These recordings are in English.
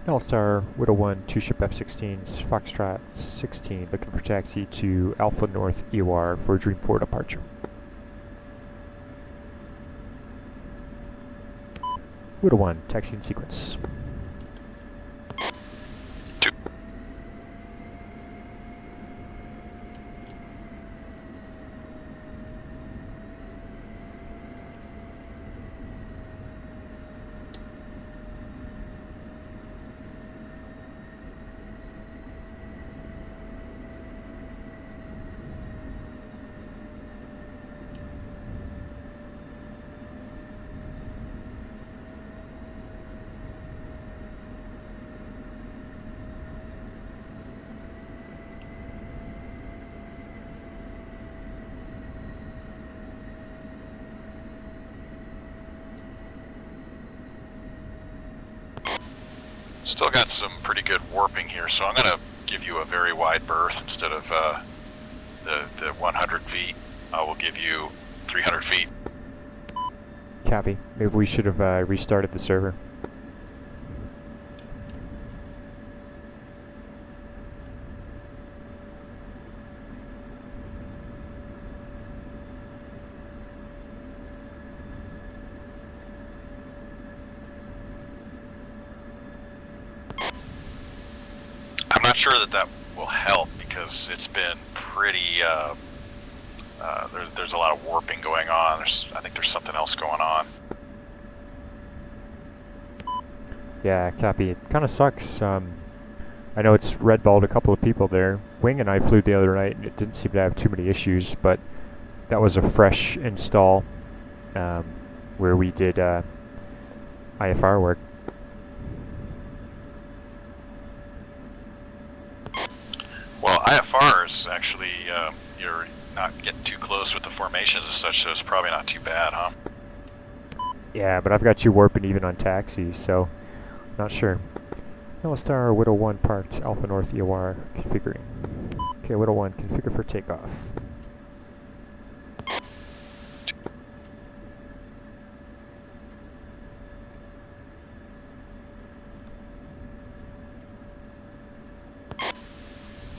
L-Star, Widow 1, 2 ship F-16s, Foxtrot 16, looking for taxi to Alpha North EOR for Dreamport departure. Widow 1, taxi in sequence. Still got some pretty good warping here, so I'm going to give you a very wide berth instead of the 100 feet. I will give you 300 feet. Copy. Maybe we should have restarted the server. I'm not sure that will help because it's been pretty, there's a lot of warping going on. I think there's something else going on. Yeah, copy. It kind of sucks. I know it's red-balled a couple of people there. Wing and I flew the other night and it didn't seem to have too many issues, but that was a fresh install where we did IFR work. Well, IFR is actually, you're not getting too close with the formations and such, so it's probably not too bad, huh? Yeah, but I've got you warping even on taxi, so not sure. L-Star, Widow 1 parked, Alpha North EOR configuring. Okay, Widow 1, configure for takeoff.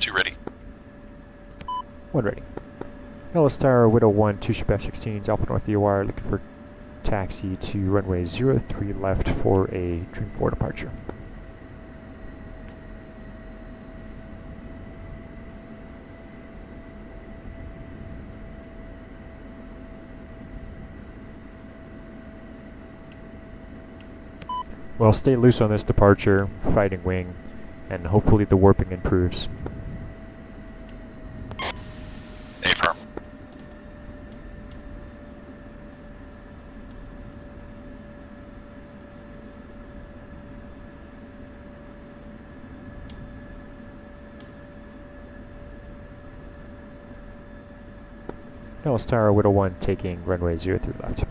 Two ready. 1 ready. L-Star, Widow 1, 2 ship F-16s, Alpha North EOR, looking for taxi to runway 03 left for a Dreamport departure. Well, stay loose on this departure, fighting wing, and hopefully the warping improves. A-firm. L-Star, Widow 1 taking runway 03 left.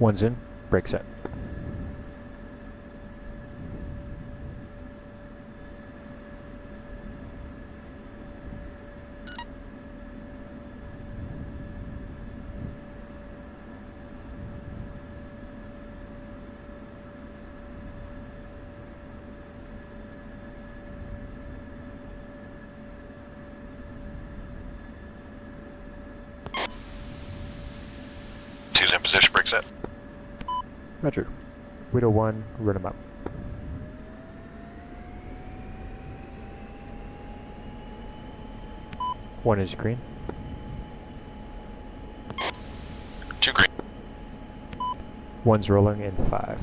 One's in, brake set. Two's in position, brake set. Roger. Widow 1, run him up. One is green. Two green. One's rolling in 5.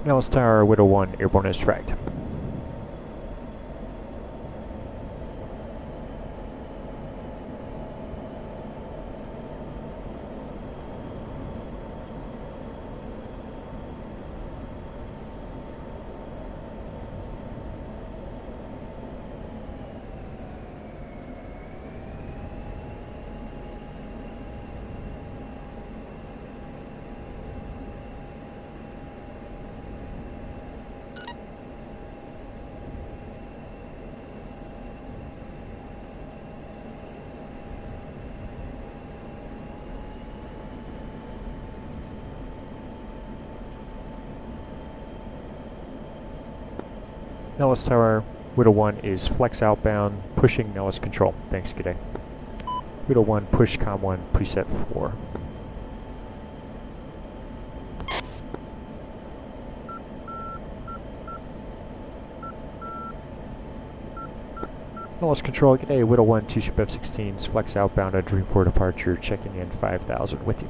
Nellis Tower, Widow 1, airborne is fragged. Nellis Tower, Widow 1 is flex outbound, pushing Nellis control. Thanks, good day. Widow 1, push com 1, preset 4. Nellis control, good day. Widow 1, 2 ship F-16s, flex outbound at Dreamport departure, checking in 5,000 with you.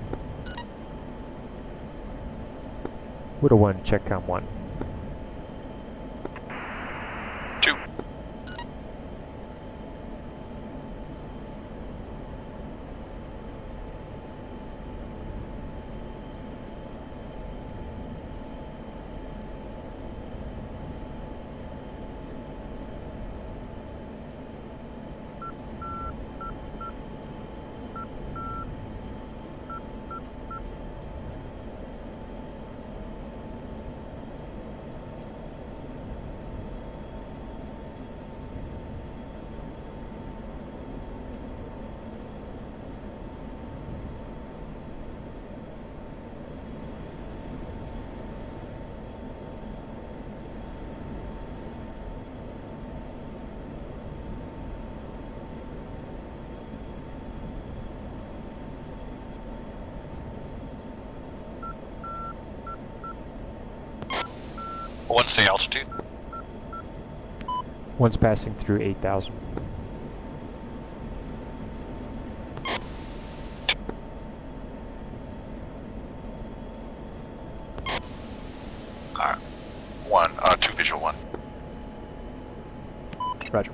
Widow 1, check com 1. 2. What's the altitude? One's passing through 8,000. Alright. 2 visual 1. Roger.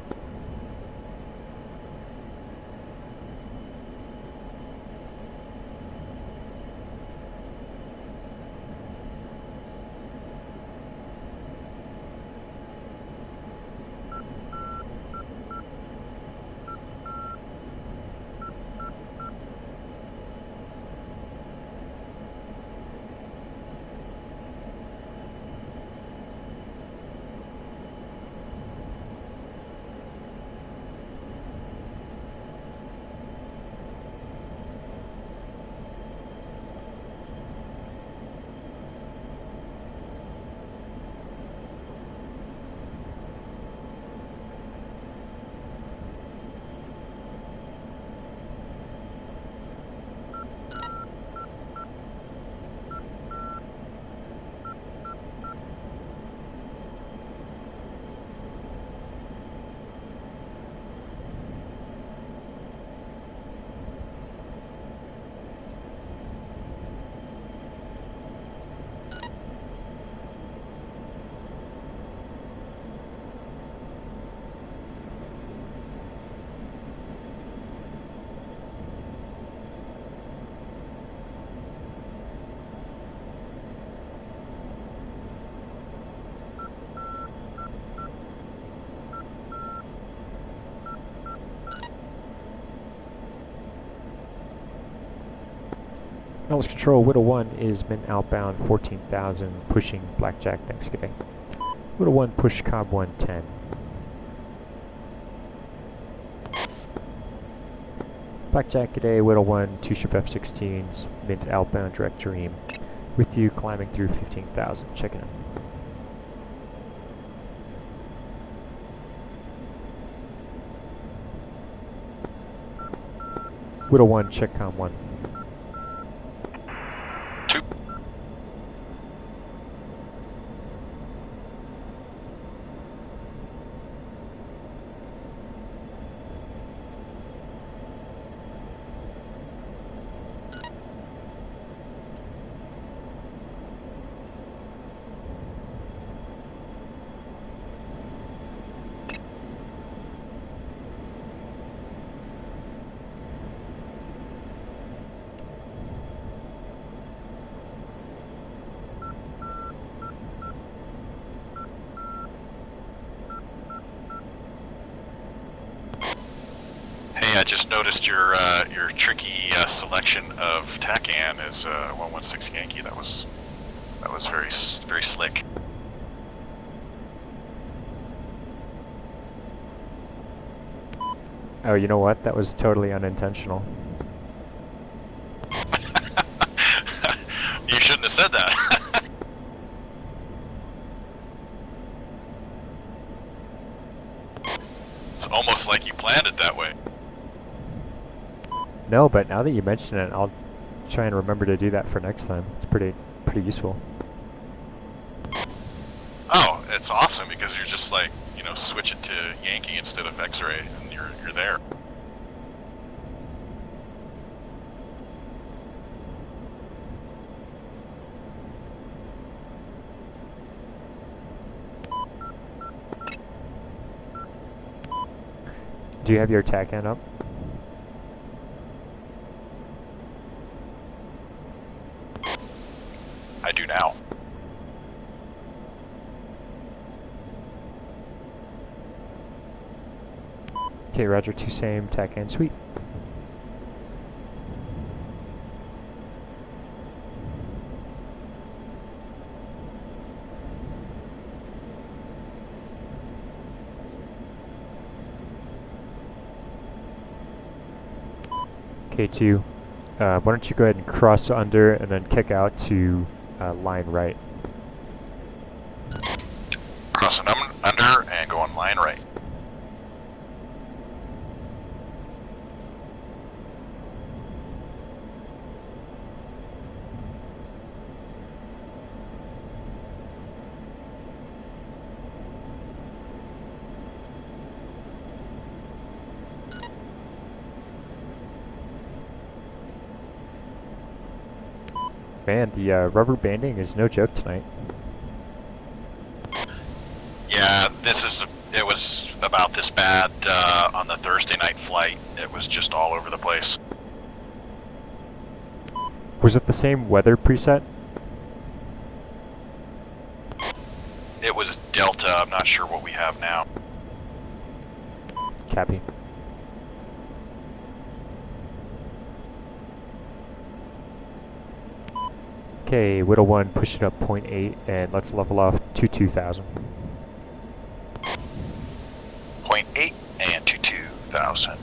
Nellis control, Widow 1 is min outbound 14,000, pushing Blackjack, thanks, good day. Widow 1, push Cobb 110. Blackjack, good day. Widow 1, 2 ship F-16s, mint outbound direct Dream. With you, climbing through 15,000, checking in. Widow 1, check com 1. 2. just noticed your tricky selection of TACAN is 116 Yankee. That was very slick. Oh, you know what? That was totally unintentional. You shouldn't have said that. It's almost like you planned it that way. No, but now that you mention it, I'll try and remember to do that for next time. It's pretty useful. Oh, it's awesome because you're just like, you know, switch it to Yankee instead of X-ray, and you're there. Do you have your TACAN up? I do now. Okay, roger, 2 same, TACAN sweet. K2, why don't you go ahead and cross under and then kick out to line right. Crossing under and go on line right. Man, the rubber banding is no joke tonight. Yeah, it was about this bad on the Thursday night flight. It was just all over the place. Was it the same weather preset? It was Delta. I'm not sure what we have now. Cappy. Okay, Whittle 1 pushing up 0.8 and let's level off to 2000. 0.8 and to 2000.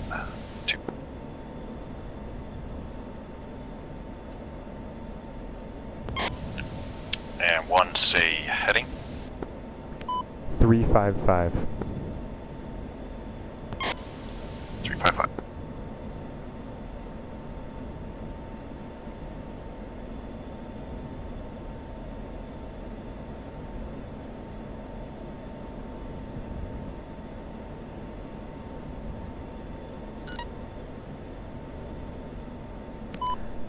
And 1 say heading. 355. 355.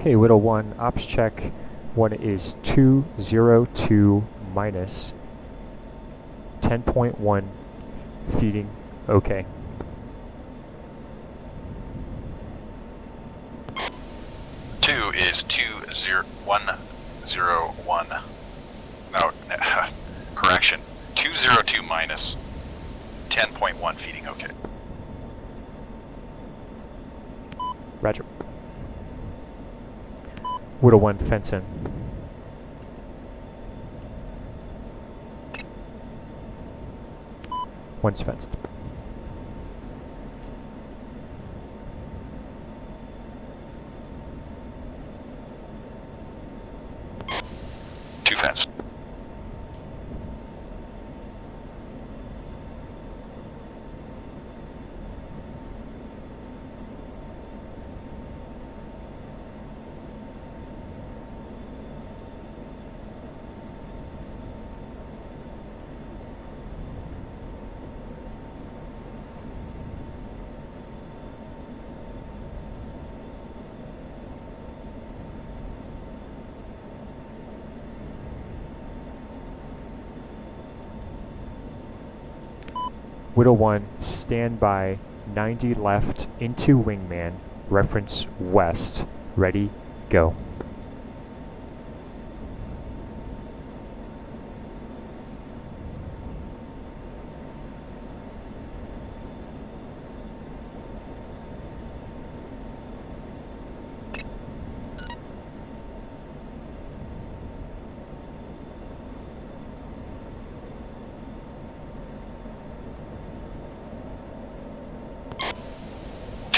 Okay, Whittle 1, ops check. 1 is 202 minus 10.1 feeding. Okay. Two is 20101. No, correction. 202 minus 10.1 feeding. Okay. Roger. Whittle 1, fence in. One's fenced. Two fenced. Whittle 1, stand by, 90 left, into wingman, reference west, ready, go.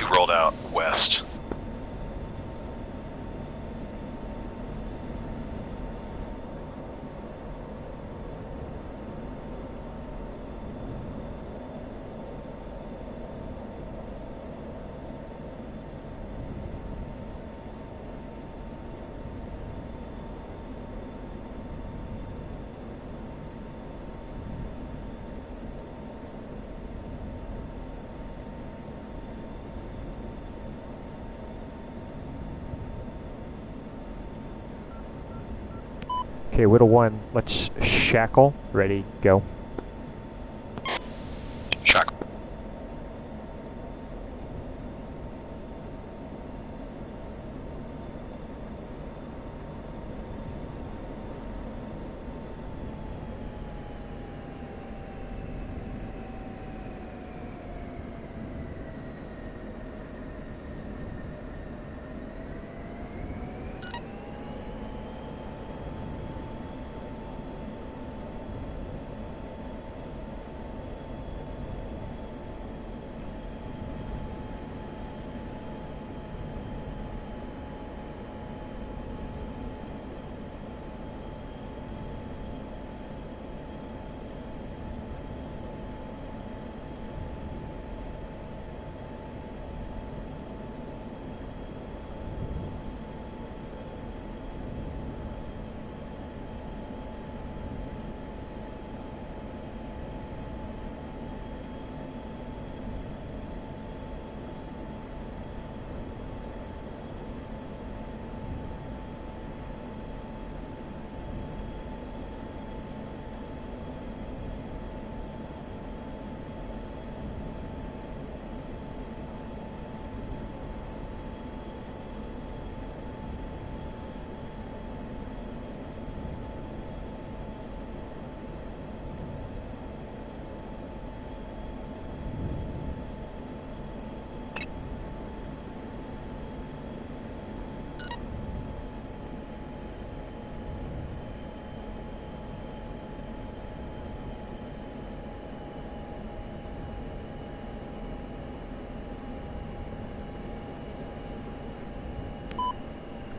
2 rolled out west. Okay, Whittle 1, let's shackle. Ready, go. Shackle.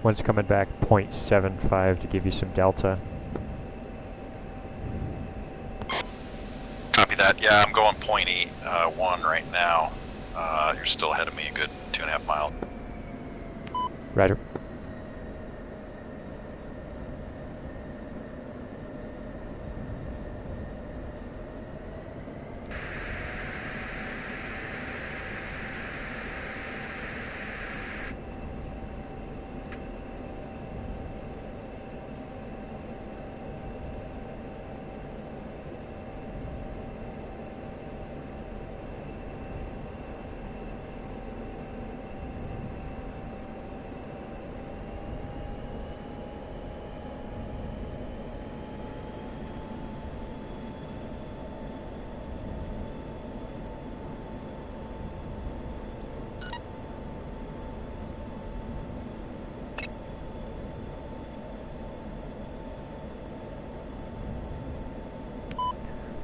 One's coming back 0.75 to give you some delta. Copy that. Yeah, I'm going 0.81 right now. You're still ahead of me a good 2.5 miles. Roger.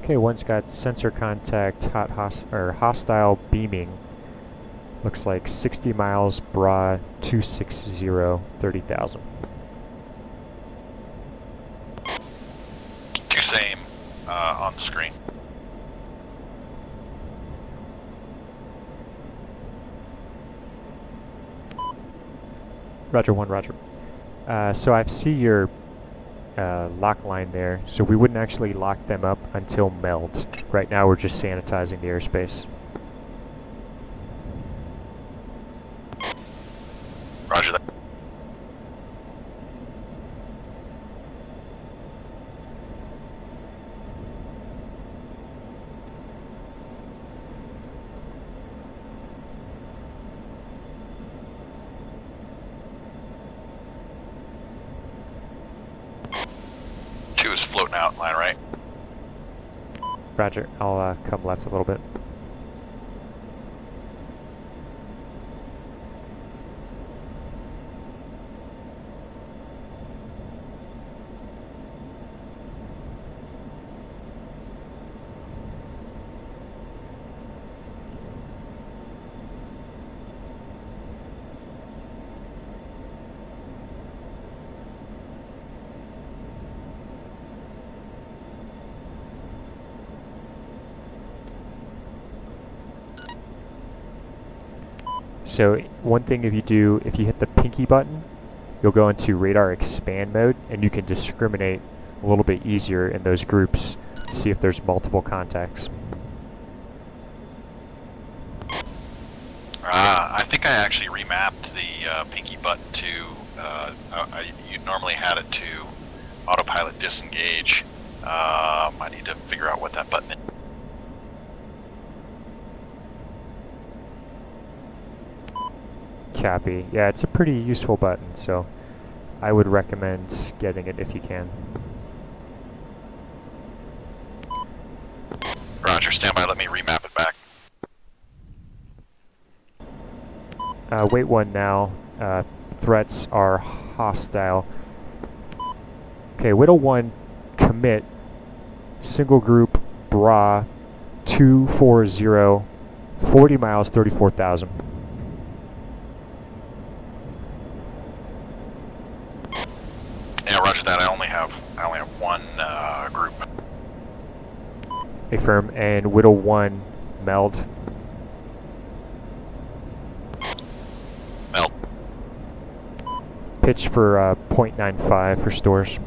Okay, one's got sensor contact, hostile beaming. Looks like 60 miles, bra 260, 30,000. Same on the screen. Roger 1, roger. So I see your lock line there, so we wouldn't actually lock them up until meld. Right now we're just sanitizing the airspace. Roger that. Two is floating out, line right. Roger, I'll come left a little bit. So one thing if you hit the pinky button, you'll go into radar expand mode, and you can discriminate a little bit easier in those groups to see if there's multiple contacts. I think I actually remapped the pinky button to, you normally had it to autopilot disengage. I need to figure out what that button is. Copy. Yeah, it's a pretty useful button, so I would recommend getting it if you can. Roger, stand by, let me remap it back. Wait one now. Threats are hostile. Okay, Whittle 1, commit, single group, bra, 240, 40 miles, 34,000. Yeah, roger that, I only have one group. Affirm, and Whittle 1, meld. Meld. Pitch for 0.95 for stores.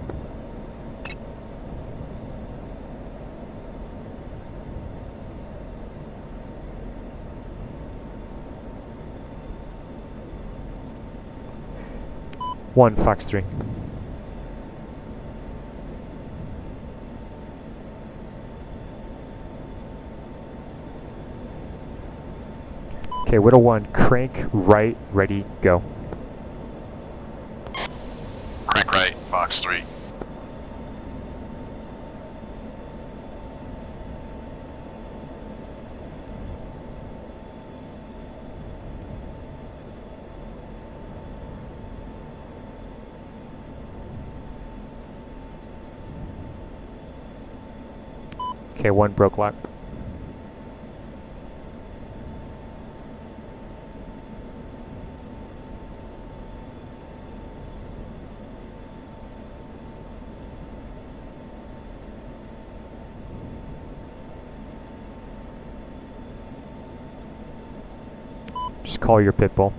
One, Fox 3. Okay, Whittle 1, crank right, ready, go. Crank right, Fox 3. Okay, 1 broke lock. Just call your pit bull.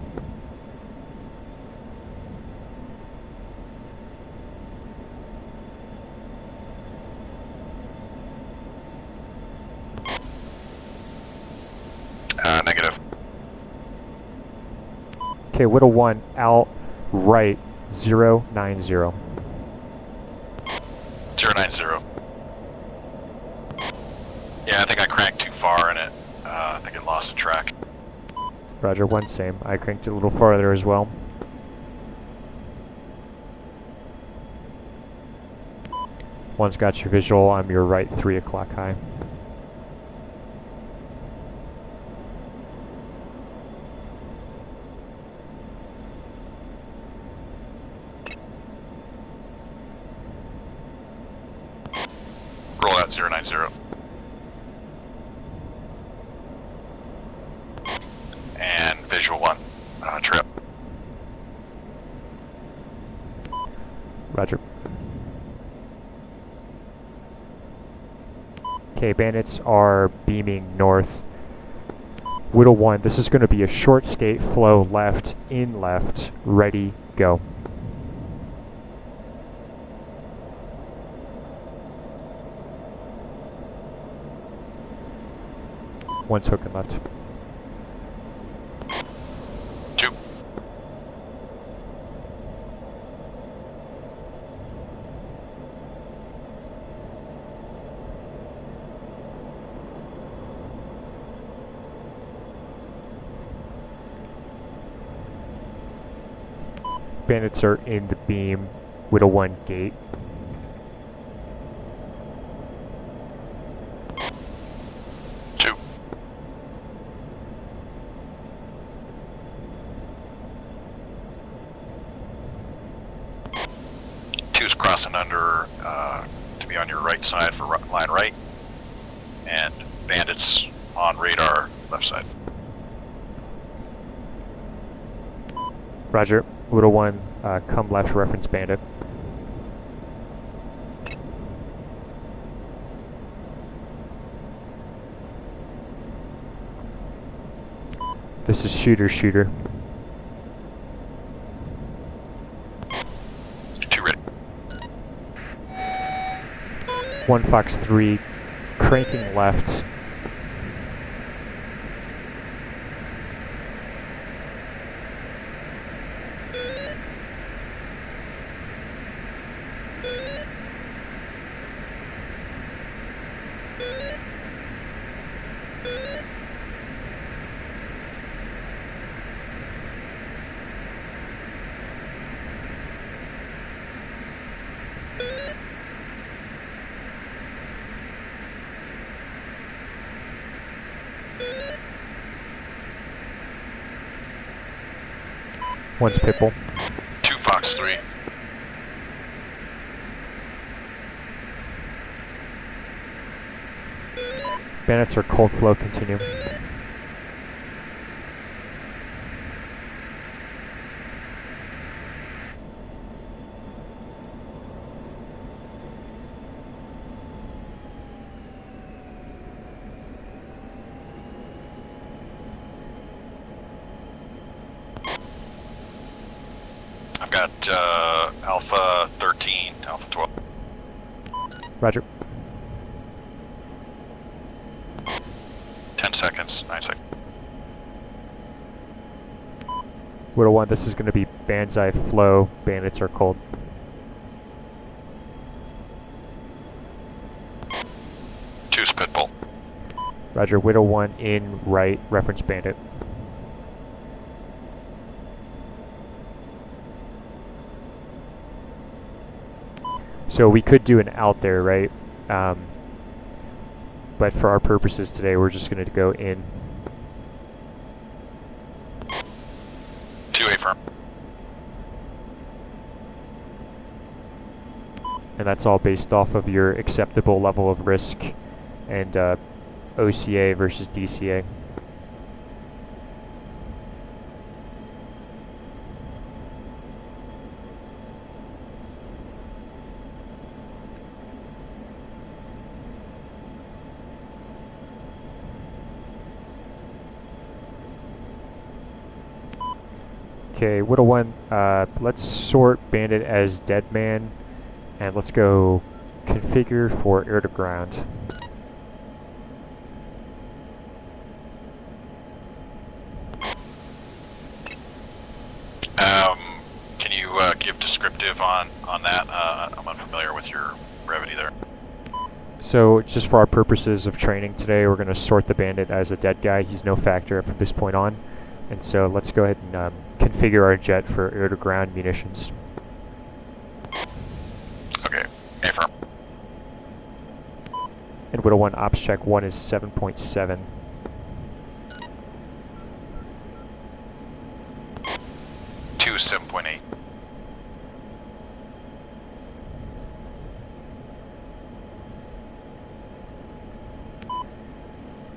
Negative. Okay, Whittle 1, out, right, 090. 090. Yeah, I think I cranked too far in it. I think it lost the track. Roger, 1, same. I cranked it a little farther as well. One's got your visual, I'm your right, 3 o'clock high. Roll out 090. And visual 1, trip. Roger. Okay, bandits are beaming north. Whittle 1, this is going to be a short skate flow left, in left, ready, go. One's hook and left. 2. Bandits are in the beam. Whittle 1, gate. Two's crossing under to be on your right side for line right, and bandits on radar left side. Roger. Whittle 1, come left, reference bandit. This is shooter. 2 ready. 1 Fox 3, cranking left. One's Pitbull. 2 Fox 3. Bandits are cold flow, continue. I've got Alpha 13, Alpha 12. Roger. 10 seconds, 9 seconds. Widow 1, this is going to be Banzai flow. Bandits are cold. Two's Pitbull. Roger. Widow 1 in right, reference Bandit. So we could do an out there, right? But for our purposes today, we're just going to go in. 2 affirm. And that's all based off of your acceptable level of risk and OCA versus DCA. Okay, Widow 1, let's sort Bandit as dead man, and let's go configure for air to ground. Can you give descriptive on that? I'm unfamiliar with your brevity there. So just for our purposes of training today, we're going to sort the Bandit as a dead guy. He's no factor from this point on. And so let's go ahead and configure our jet for air-to-ground munitions. Okay, affirm. And Widow 1 ops check 1 is 7.7. Two is 7.8.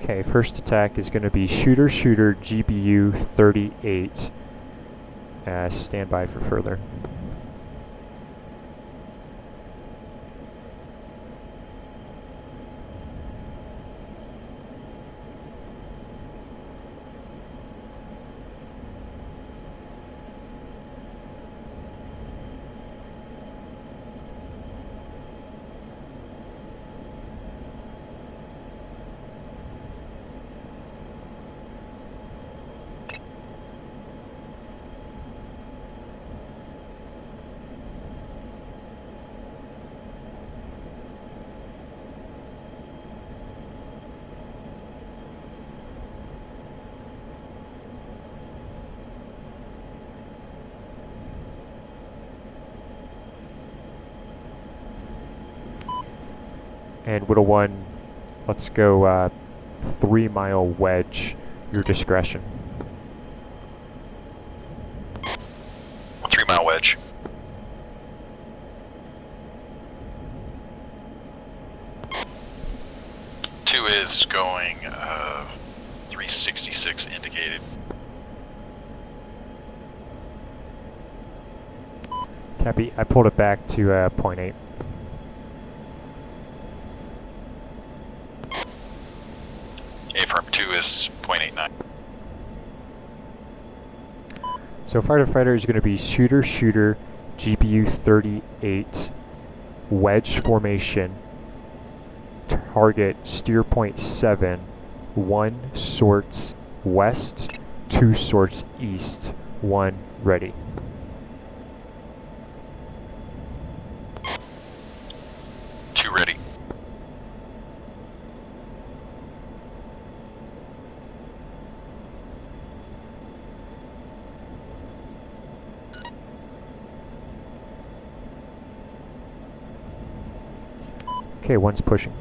Okay, first attack is going to be shooter GBU 38. Stand by for further. And Widow 1, let's go 3 mile wedge, your discretion. 3 mile wedge. Two is going 366 indicated. Copy, I pulled it back to 0.8. Affirm 2 is 0.89. So fighter fighter is going to be shooter shooter GBU 38 wedge formation. Target steer point 7, 1 sorts west, 2 sorts east, 1 ready. Two ready. Okay, 1's pushing.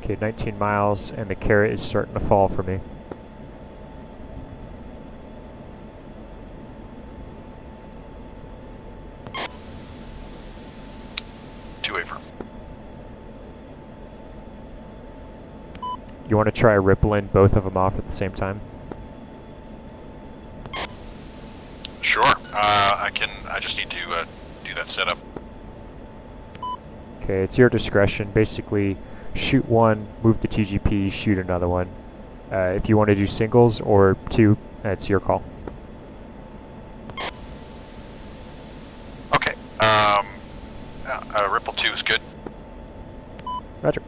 Okay, 19 miles, and the carrot is starting to fall for me. Two-way firm. You want to try rippling both of them off at the same time? Sure. I just need to do that setup. Okay, it's your discretion. Basically, shoot one, move the TGP, shoot another one. If you want to do singles or two, it's your call. Okay. Ripple 2 is good. Roger.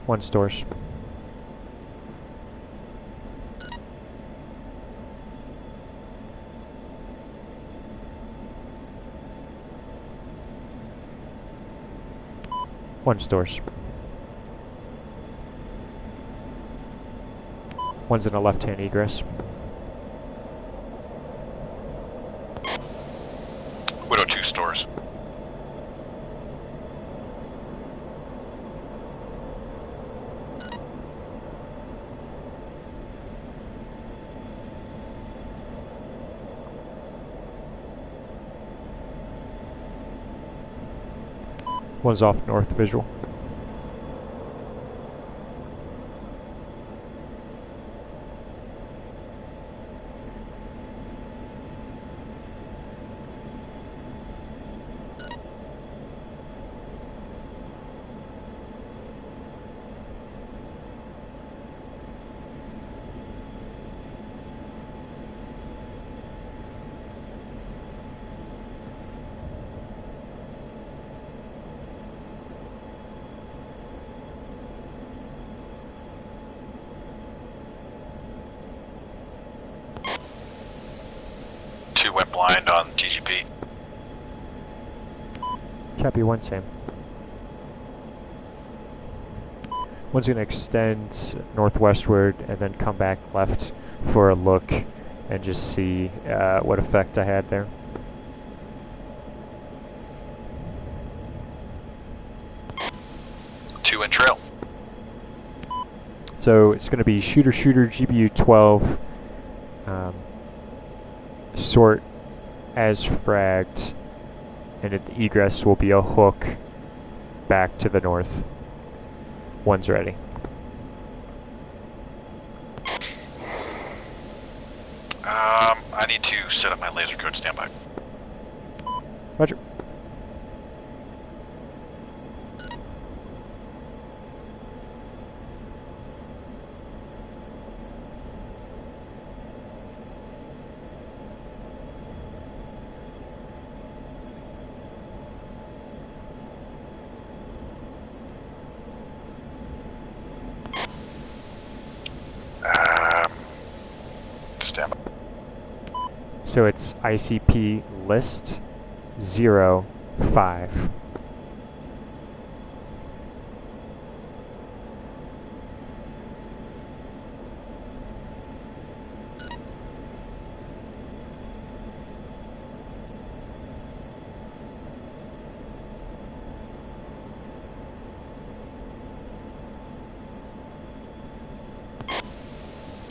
One stores. One stores. One's in a left-hand egress. Widow 2 stores. One's off north visual. Went blind on TGP. Copy 1, Sam. One's going to extend northwestward and then come back left for a look and just see what effect I had there. Two in trail. So it's going to be shooter GBU 12, sort as fragged, and the egress will be a hook back to the north. One's ready. I need to set up my laser code standby. Roger. Standby. So it's ICP list 05.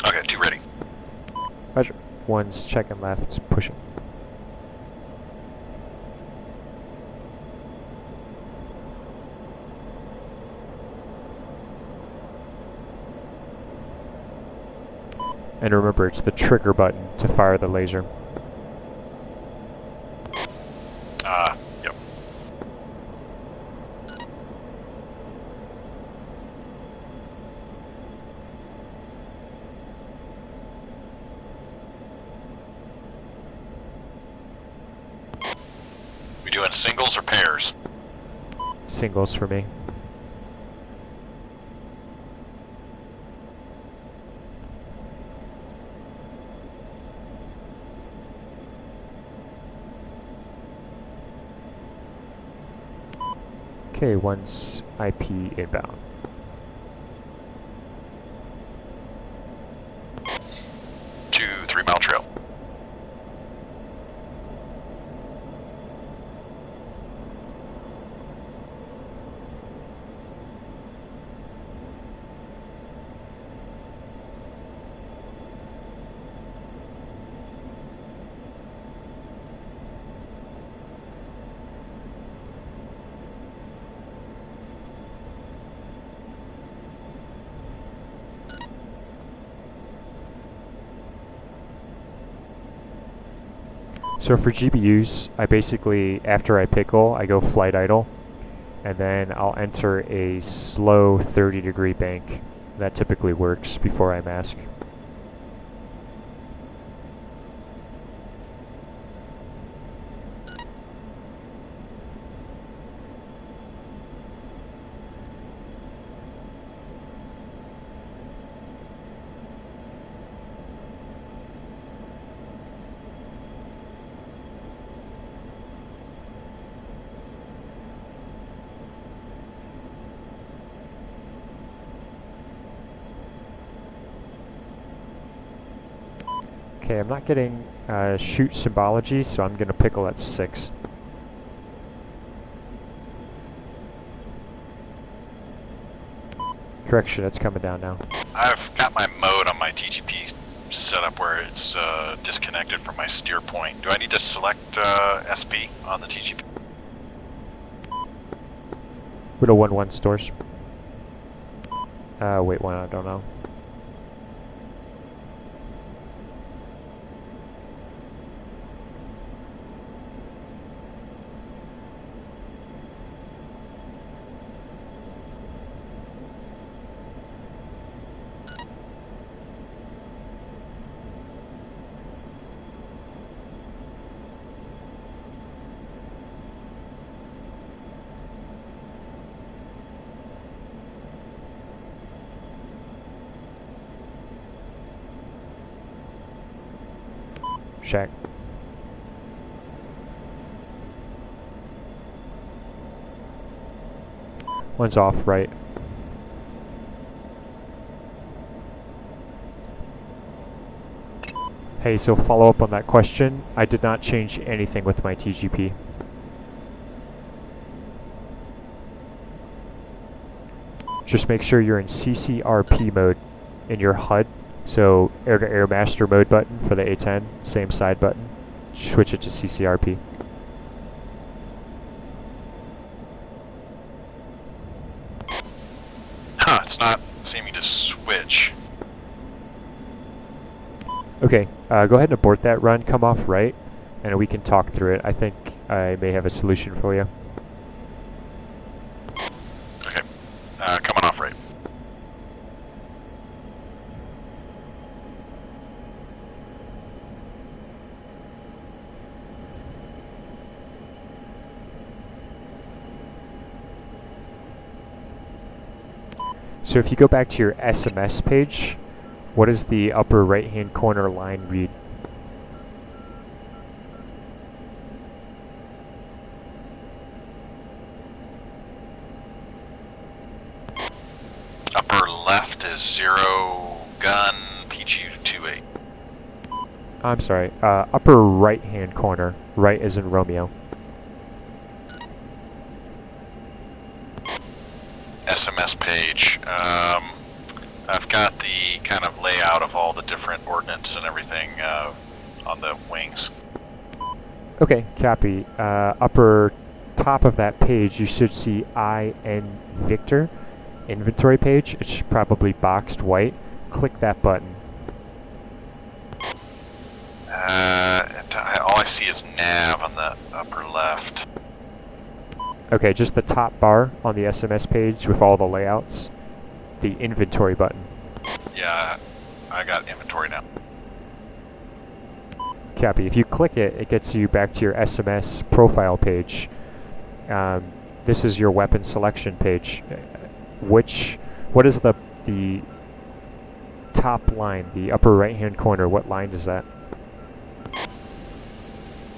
Okay, two ready. Roger. One's checking left, pushing. And remember, it's the trigger button to fire the laser. Yep. We doing singles or pairs? Singles for me. Okay, one's IP inbound. Two 3 mile trail. So for GBUs, I basically, after I pickle, I go flight idle, and then I'll enter a slow 30-degree bank. That typically works before I mask. Okay, I'm not getting shoot symbology, so I'm going to pickle at 6. Correction, it's coming down now. I've got my mode on my TGP set up where it's disconnected from my steer point. Do I need to select SP on the TGP? Widow 1-1 stores. Wait, one, I don't know. Shack. One's off right. Hey, so follow up on that question. I did not change anything with my TGP. Just make sure you're in CCRP mode in your HUD. So air-to-air master mode button for the A10, same side button. Switch it to CCRP. It's not seeming to switch. Okay, go ahead and abort that run, come off right, and we can talk through it. I think I may have a solution for you. Okay, coming off right. So if you go back to your SMS page, what does the upper right-hand corner line read? Upper left is 0 gun PG28. I'm sorry, upper right-hand corner. Right as in Romeo. SMS page. I've got the kind of layout of all the different ordnance and everything on the wings. Okay, copy. Upper top of that page, you should see IN Victor inventory page. It's probably boxed white. Click that button. All I see is nav on the upper left. Okay, just the top bar on the SMS page with all the layouts. The inventory button. Yeah, I got inventory now. Copy. If you click it, it gets you back to your SMS profile page. This is your weapon selection page. What is the top line, the upper right-hand corner? What line is that?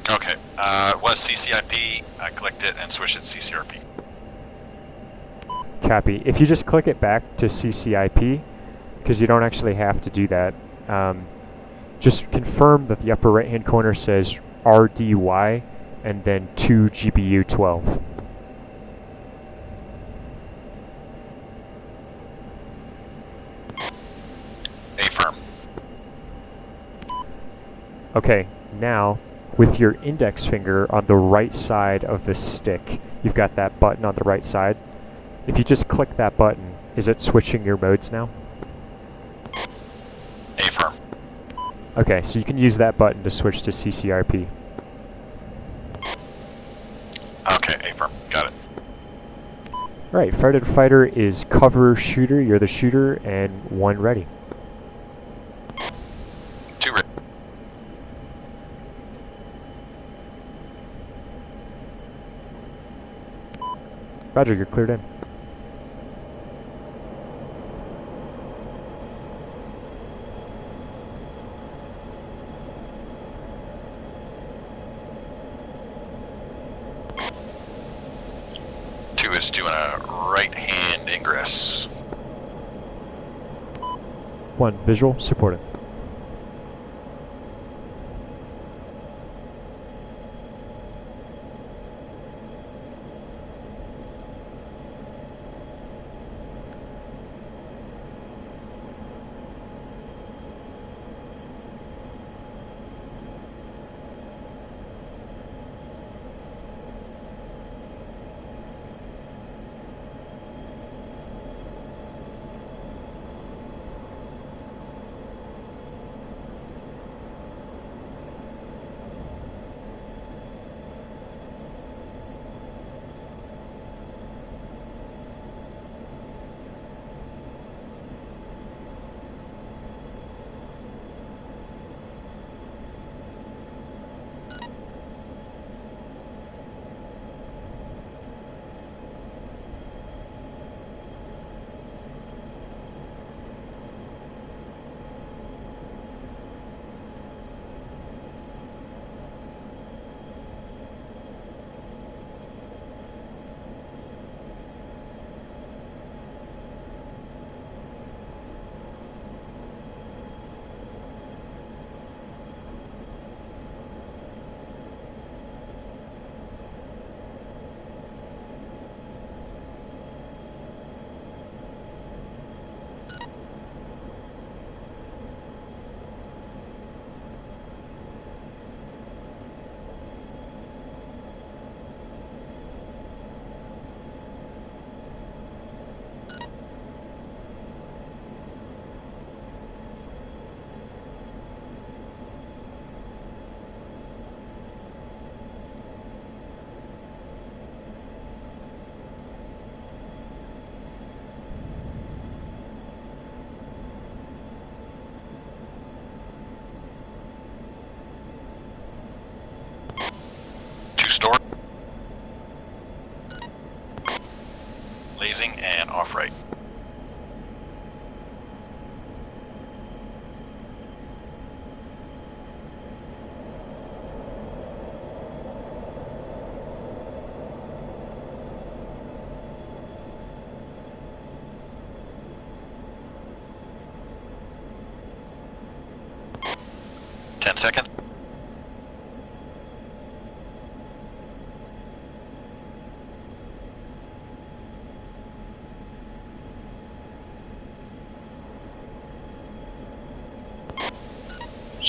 Okay, it was CCIP. I clicked it and switched it to CCRP. Copy. If you just click it back to CCIP, because you don't actually have to do that, just confirm that the upper right-hand corner says RDY and then 2 GBU 12. Affirm. Okay, now with your index finger on the right side of the stick, you've got that button on the right side. If you just click that button, is it switching your modes now? Affirm. Okay, so you can use that button to switch to CCRP. Okay, affirm. Got it. Alright, fighter to fighter is cover shooter, you're the shooter, and 1 ready. 2 ready. Roger, you're cleared in. Two is doing a right-hand ingress. 1, visual, supported.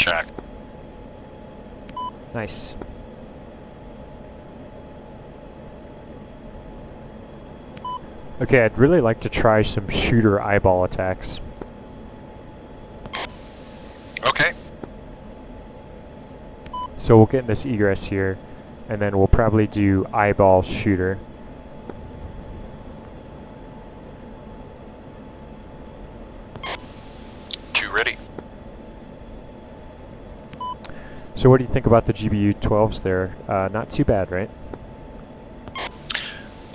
check. Nice. Okay, I'd really like to try some shooter eyeball attacks. Okay. So we'll get in this egress here, and then we'll probably do eyeball shooter. Two ready. So what do you think about the GBU 12s there? Not too bad, right?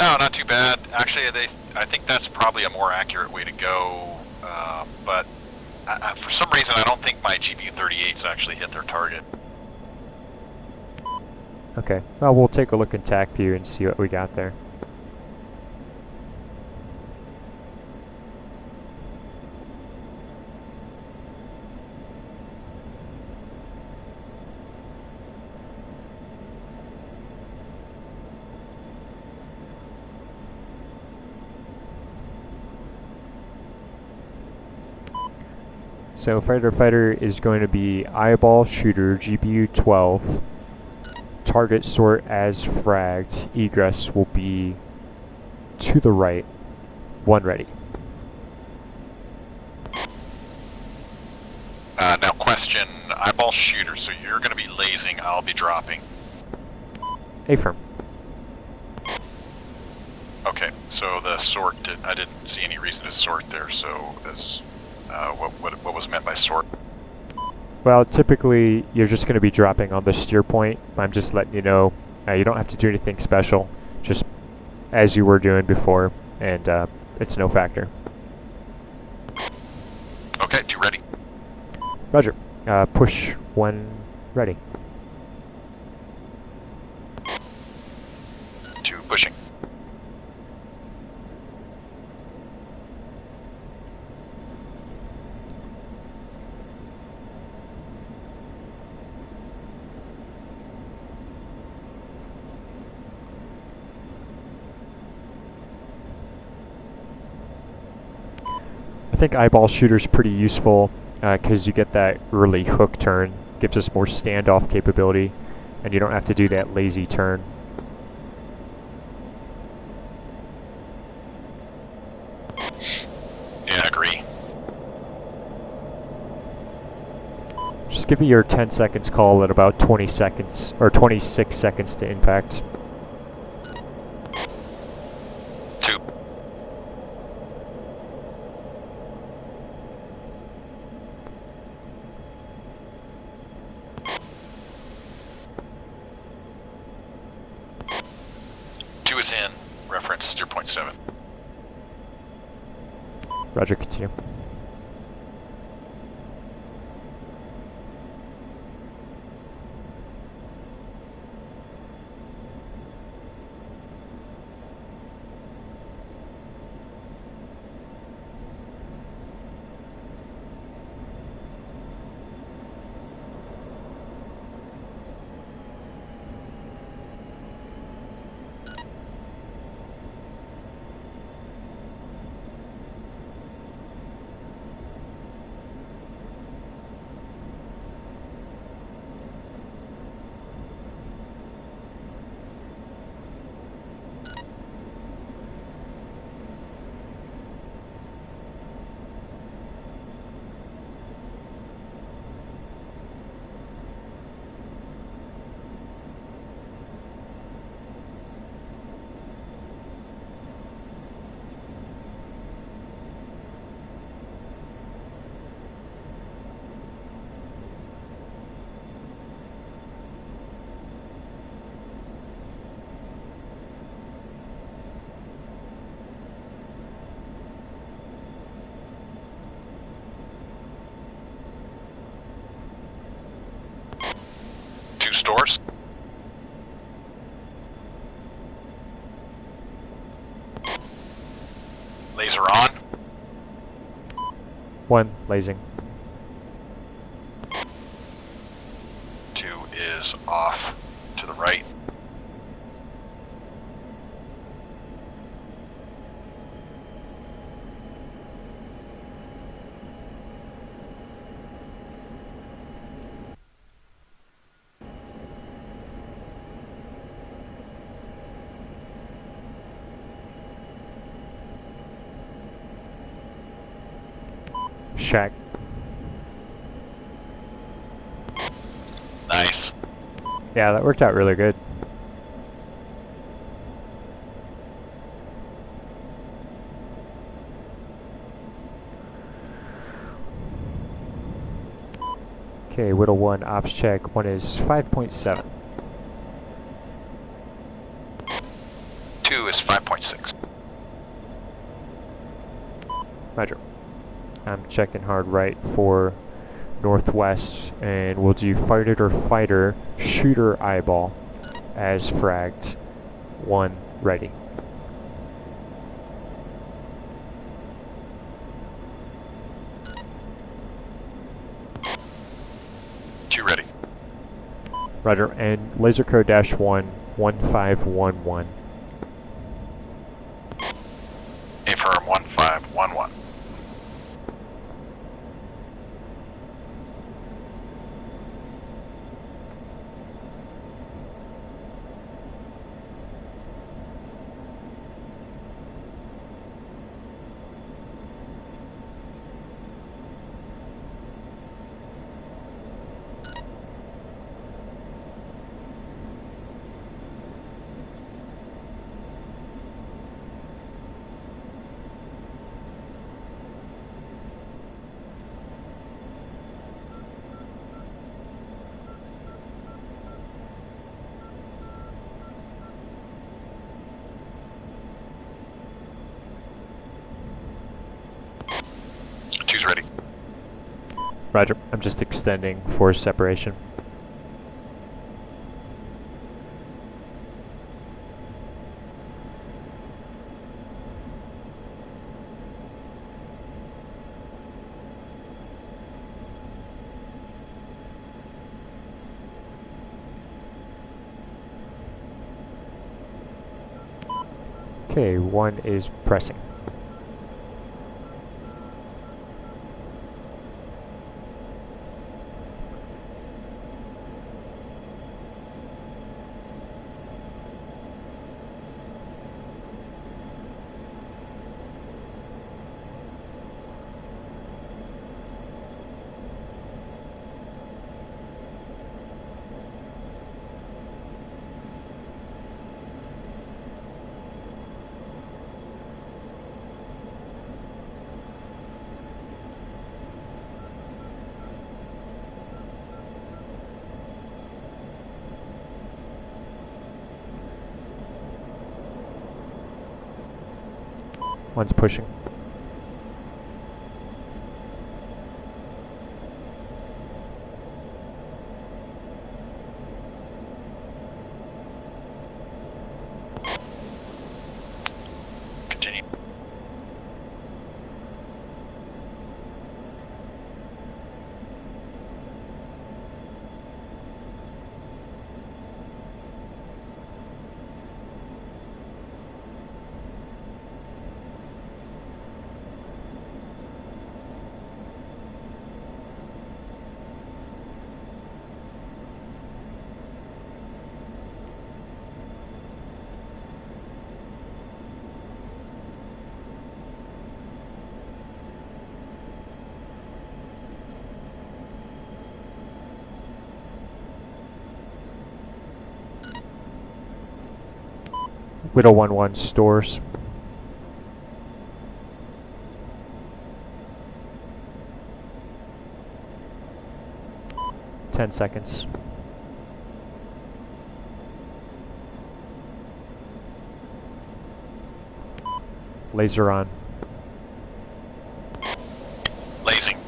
No, not too bad. Actually, I think that's probably a more accurate way to go. But for some reason, I don't think my GBU 38s actually hit their target. Okay, well, we'll take a look in TAC view and see what we got there. So fighter is going to be eyeball shooter GBU 12. Target sort as fragged. Egress will be to the right. One ready. Now question, eyeball shooter, so you're going to be lasing, I'll be dropping. Affirm. Okay, so the sort, I didn't see any reason to sort there, so as, what was meant by sort? Well, typically you're just going to be dropping on the steer point. I'm just letting you know you don't have to do anything special, just as you were doing before, and it's no factor. Okay, two ready. Roger. Push one ready. Two pushing. I think eyeball shooter's pretty useful because you get that early hook turn. Gives us more standoff capability, and you don't have to do that lazy turn. Yeah, agree. Just give me your 10 seconds call at about 20 seconds, or 26 seconds to impact. Two. Two is in, reference 0.7. Roger, continue. Two stores. Laser on. One, lasing. Two is off to the right. shack. Nice. Yeah, that worked out really good. Okay, Whittle 1, ops check. 1 is 5.7. 2 is 5.6. Roger. I'm checking hard right for northwest, and we'll do fighter or fighter, shooter eyeball as fragged. 1 ready. Ready. Roger, and laser code -1 1511. Affirm 1511. Two's ready. Roger, I'm just extending for separation. Okay, 1 is pressing. One's pushing. Continue. Whittle 1-1 stores. $10. Laser on. Lasing.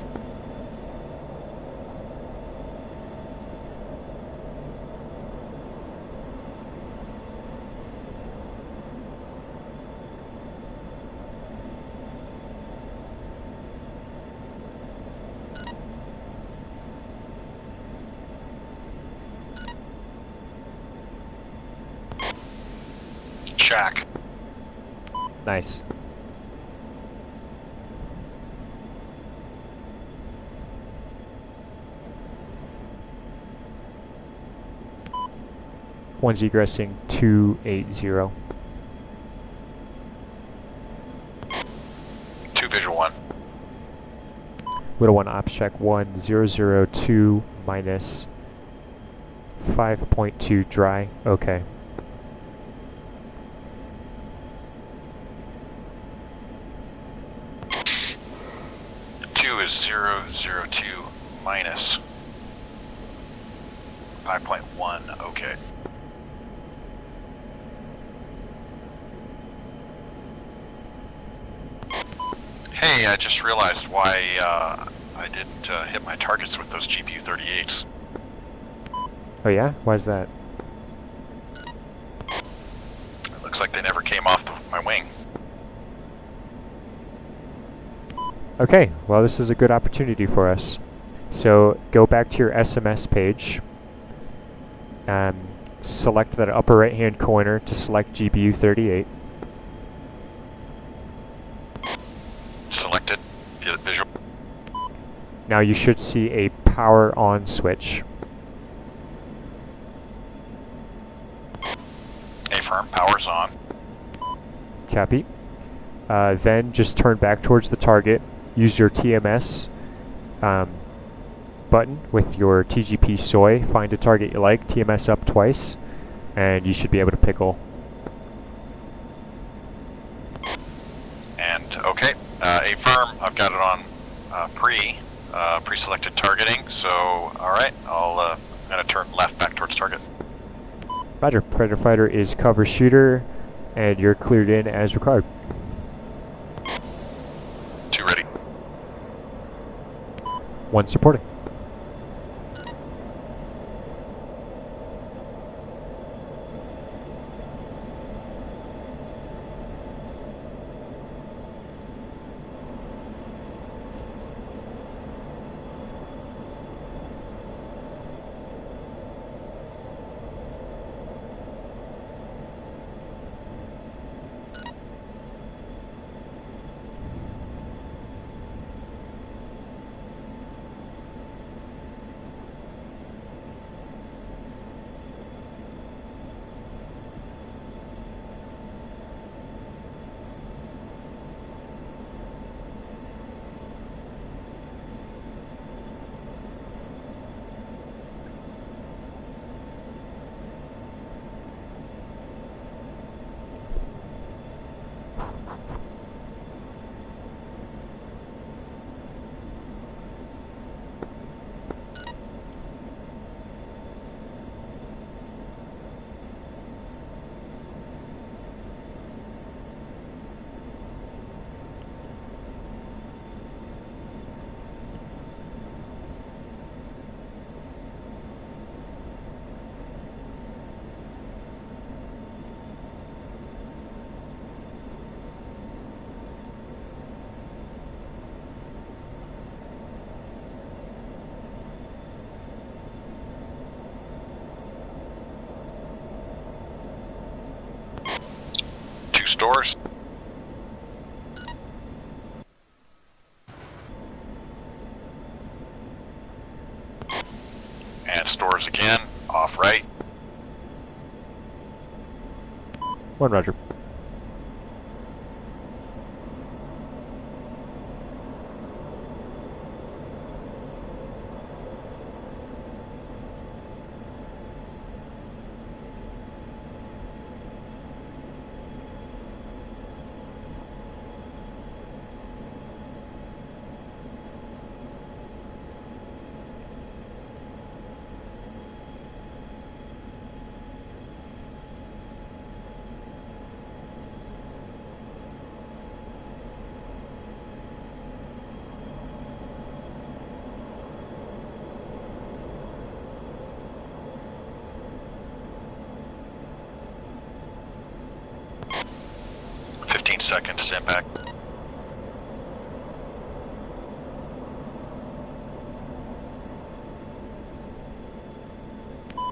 Shack. Nice. One's egressing 280. 2 visual 1. Widow 1 ops check 1002 minus 5.2 dry. Okay. Two is 002 minus 5.1. Okay. Hey, I just realized why I didn't hit my targets with those GPU 38s. Oh yeah? Why's that? It looks like they never came off my wing. Okay, well this is a good opportunity for us. So go back to your SMS page. Select that upper right hand corner to select GPU 38. Selected. Visual. Now you should see a power on switch. Affirm. Power's on. Copy. Then just turn back towards the target. Use your TMS button with your TGP soy. Find a target you like, TMS up twice, and you should be able to pickle. And okay, affirm. I've got it on pre-selected targeting. So all right, I'm gonna turn left back towards target. Roger. Predator fighter is cover shooter, and you're cleared in as required. 2 ready. 1 supporting. Stores. And stores again. Off right. 1 roger. Seconds, stand back.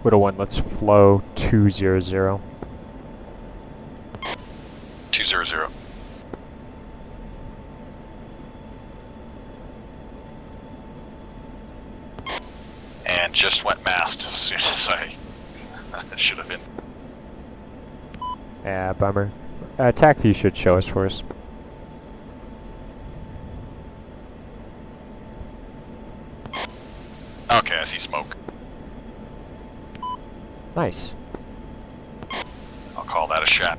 Widow 1, let's flow 200. 200. And just went mast as soon as I should have been. Yeah, bummer. Attack view should show us for us. Okay, I see smoke. Nice. I'll call that a shot.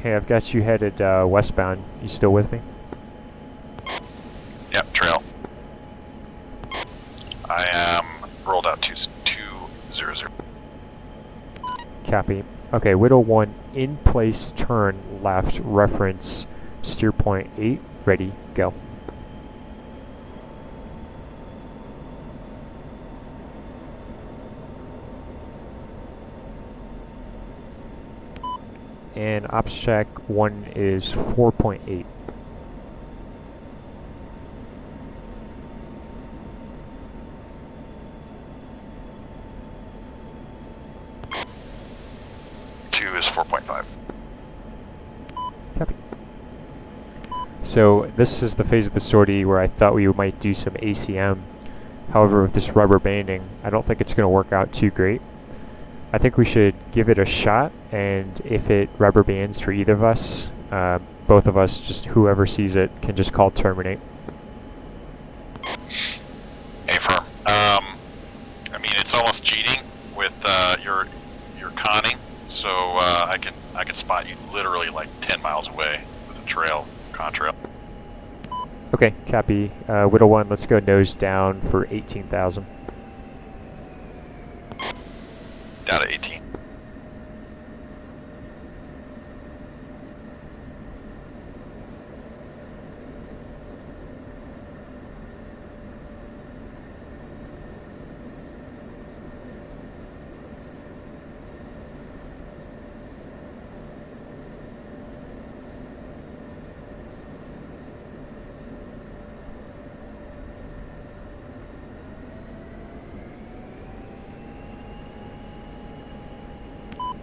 Hey, I've got you headed westbound. You still with me? Yep, trail. I am rolled out 200. Copy. Okay, Widow 1, in place, turn left, reference, steer point 8, ready, go. And ops check 1 is 4.8. Two is 4.5. Copy. So this is the phase of the sortie where I thought we might do some ACM. However, with this rubber banding, I don't think it's going to work out too great. I think we should give it a shot, and if it rubber bands for either of us, both of us, just whoever sees it, can just call terminate. Affirm. I mean, it's almost cheating with your conning, so I can spot you literally like 10 miles away with a contrail. Okay, copy. Widow 1, let's go nose down for 18,000. Down to 18.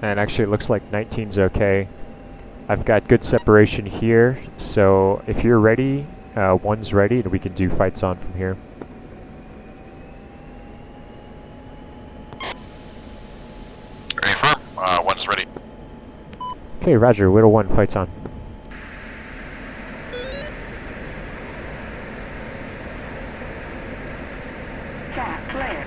And actually it looks like 19's okay. I've got good separation here, so if you're ready, 1's ready, and we can do fights on from here. Affirm. 1's ready. Okay, roger, Widow 1, fights on. Chat clear.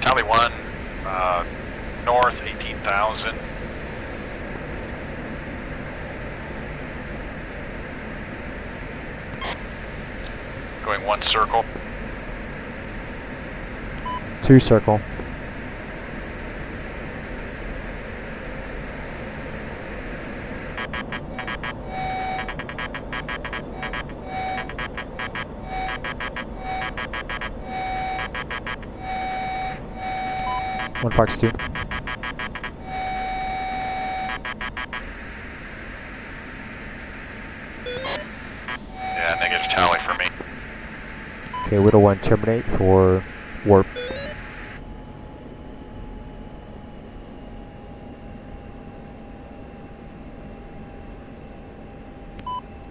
Tally 1, north 18,000. Going 1 circle. 2 circle. One Fox 2. Yeah, negative tally for me. Okay, Widow 1, terminate for warp.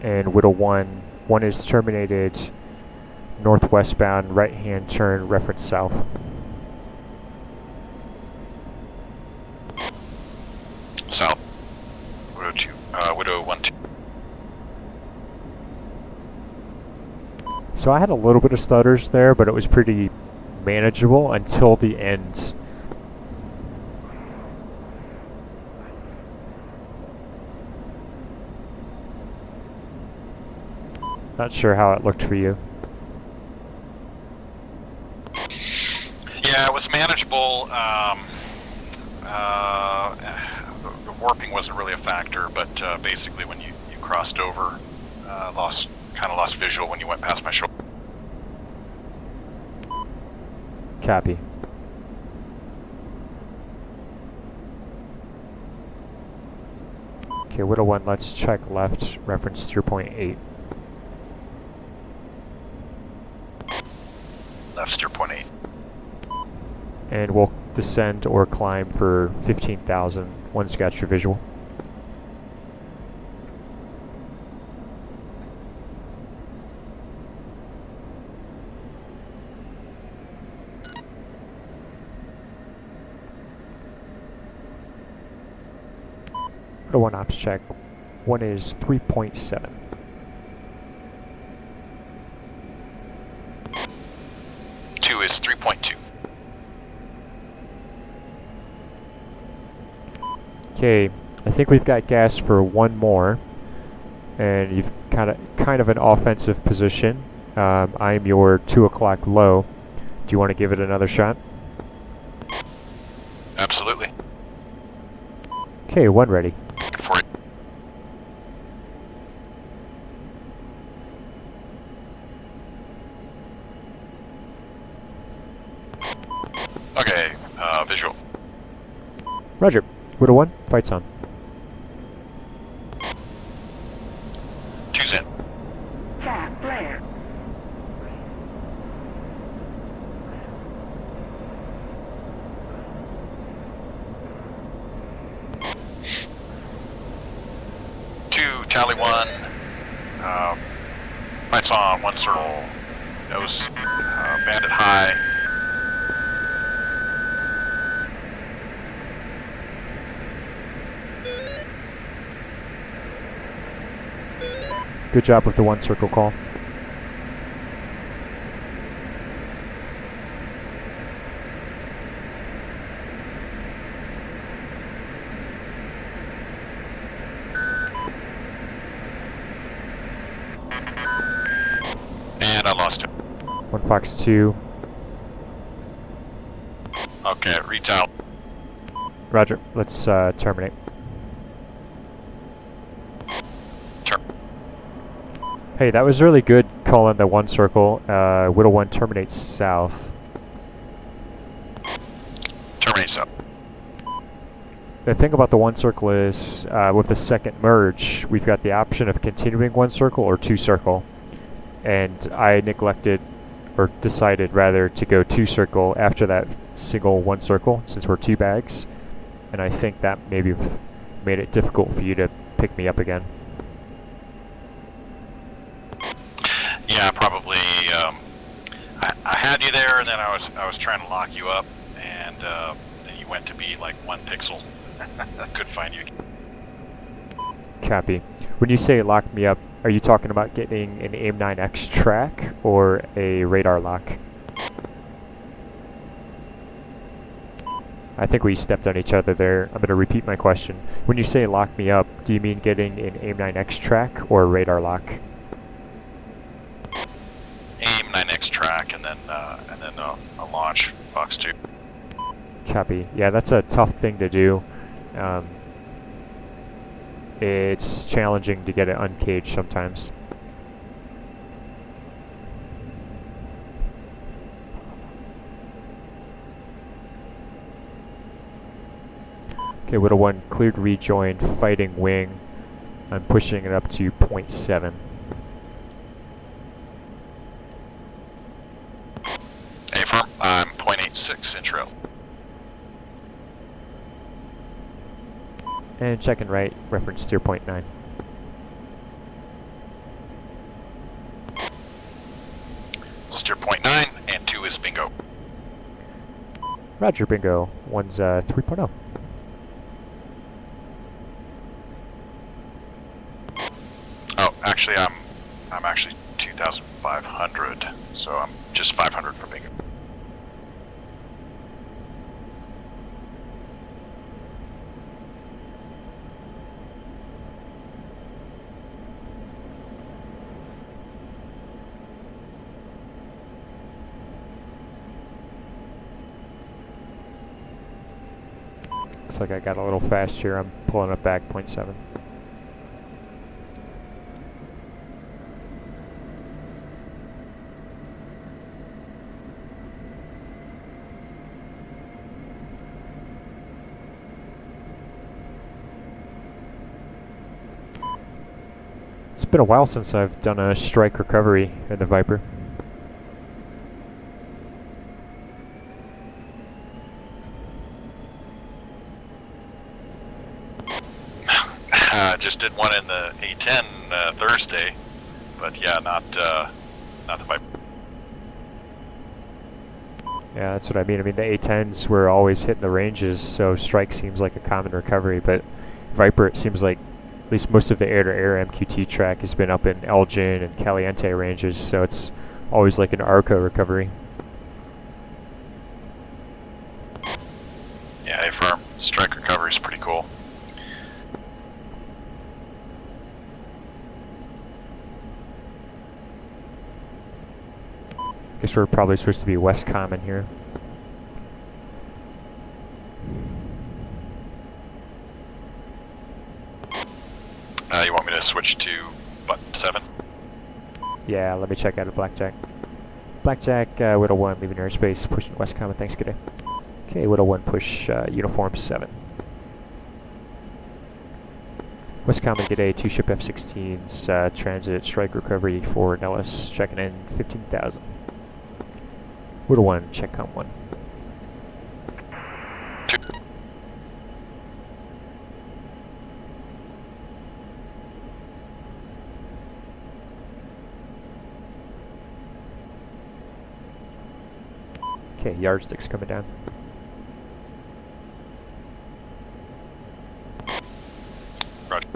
And Widow 1, 1 is terminated, northwestbound, right-hand turn, reference south. South. Widow 2. Widow 1, 2. So I had a little bit of stutters there, but it was pretty manageable until the end. Not sure how it looked for you. Yeah, it was manageable. The warping wasn't really a factor, but basically when you crossed over, kind of lost visual when you went past my shoulder. Copy. Okay, Widow 1, let's check left, reference steer point 8. Left steer point 8. And we'll descend or climb for 15,000. One sketch for visual. Put a 1 ops check. 1 is 3.7. Two is 3.2. Okay, I think we've got gas for 1 more, and you've kind of an offensive position. I'm your 2 o'clock low. Do you want to give it another shot? Absolutely. Okay, 1 ready. For it. Okay, visual. Roger. Widow 1, fight's on. Two's in. Cap flare. Two, tally 1. Lights on, 1 circle. Nose, bandit high. Good job with the 1 circle call. And I lost it. 1 Fox 2. Okay, retail. Roger. Let's terminate. Hey, that was really good calling the 1 circle. Widow 1 terminates south. Terminate south. The thing about the 1 circle is, with the second merge, we've got the option of continuing 1 circle or 2 circle. And I neglected, or decided rather, to go 2 circle after that single 1 circle, since we're 2 bags. And I think that maybe made it difficult for you to pick me up again. Yeah, probably. I had you there, and then I was trying to lock you up, and then you went to be like 1 pixel. I couldn't find you. Copy. When you say lock me up, are you talking about getting an AIM-9X track or a radar lock? I think we stepped on each other there. I'm going to repeat my question. When you say lock me up, do you mean getting an AIM-9X track or a radar lock? AIM 9X track, and then a launch Fox 2. Copy. Yeah, that's a tough thing to do. It's challenging to get it uncaged sometimes. Okay, Widow 1 cleared rejoin, fighting wing. I'm pushing it up to 0.7. Affirm, I'm 0.86 in trail. And checking right, reference 0.9. Steer 0.9, and 2 is bingo. Roger, bingo. 1's 3.0. Oh, actually, I'm actually 2,500, so I'm just 500 for bingo. Looks like I got a little fast here. I'm pulling it back 0.7. It's been a while since I've done a strike recovery in the Viper. Just did one in the A10 Thursday, but yeah, not the Viper. Yeah, that's what I mean. I mean, the A10s were always hitting the ranges, so strike seems like a common recovery, but Viper, it seems like at least most of the air-to-air MQT track has been up in Elgin and Caliente ranges, so it's always like an ARCO recovery. Yeah, A-firm. Strike recovery is pretty cool. Guess we're probably supposed to be West Common here. You want me to switch to button 7? Yeah, let me check out a Blackjack. Blackjack, Whittle 1, leaving airspace, pushing West Common, thanks, good day. Okay, Whittle 1, push Uniform 7. West Common, good day, 2 ship F-16s, transit, strike recovery for Nellis, checking in 15,000. Whittle 1, check com 1. Okay, yardsticks coming down. Roger.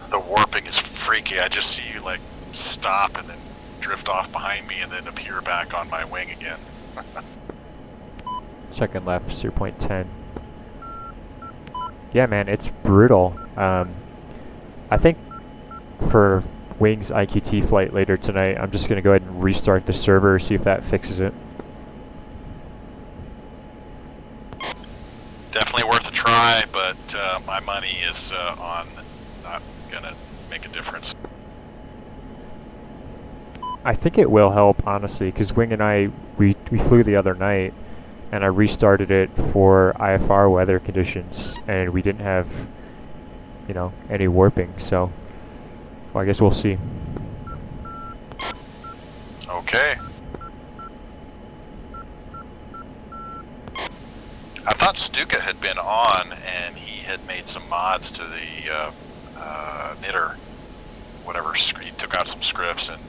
The warping is freaky. I just see you like stop and then drift off behind me and then appear back on my wing again. Checking left, 0.10. Yeah, man, it's brutal. I think for Wings IQT flight later tonight, I'm just going to go ahead and restart the server, see if that fixes it. Definitely worth a try, but my money is on not gonna make a difference. I think it will help, honestly, because Wing and I, we flew the other night, and I restarted it for IFR weather conditions, and we didn't have, you know, any warping, so, well, I guess we'll see. Okay. I thought Stuka had been on, and he had made some mods to the knitter, whatever. He took out some scripts and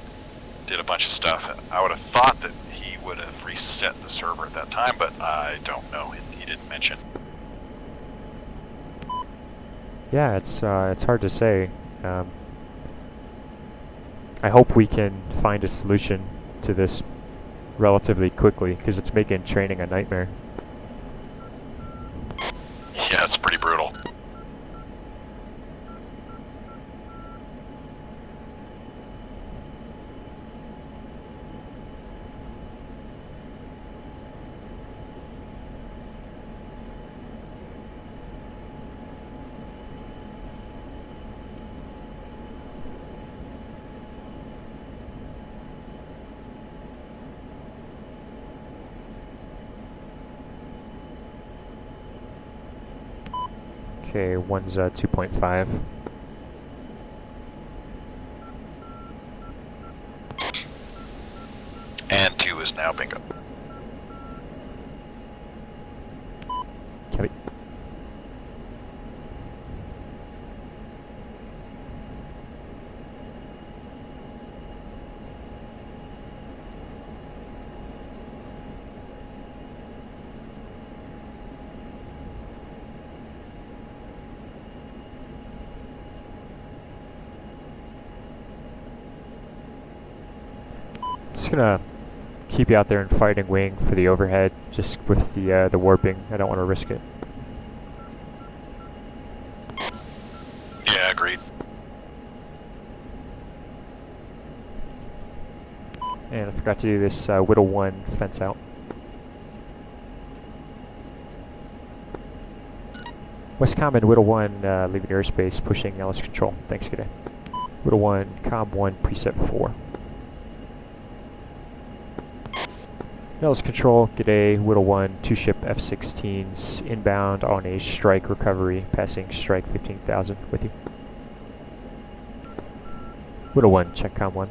did a bunch of stuff. I would have thought that he would have reset the server at that time, but I don't know. He didn't mention. Yeah, it's hard to say. I hope we can find a solution to this relatively quickly, because it's making training a nightmare. Yeah, it's pretty brutal. Okay, one's 2.5. And 2 is now bingo. Copy. Just gonna keep you out there and fighting wing for the overhead, just with the warping. I don't want to risk it. Yeah, agreed. And I forgot to do this Whittle 1 fence out. West Common, Whittle 1, leaving airspace, pushing LS control. Thanks, good day. Whittle 1, Com 1, preset 4. Nellis Control, G'day, Whittle 1, 2 ship F-16s inbound on a strike recovery, passing strike 15,000 with you. Whittle 1, check com 1.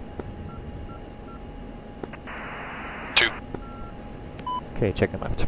2. Okay, checking left.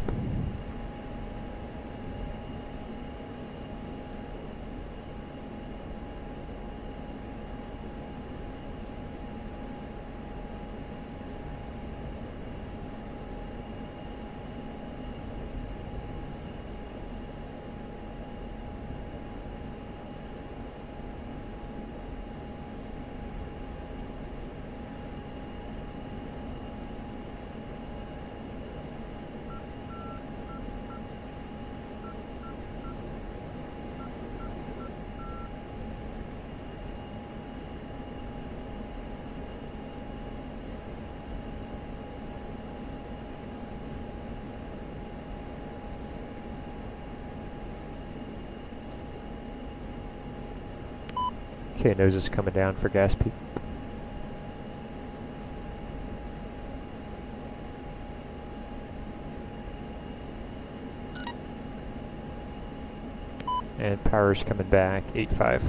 Okay, nose is coming down for gas peak. And power's coming back, 8.5.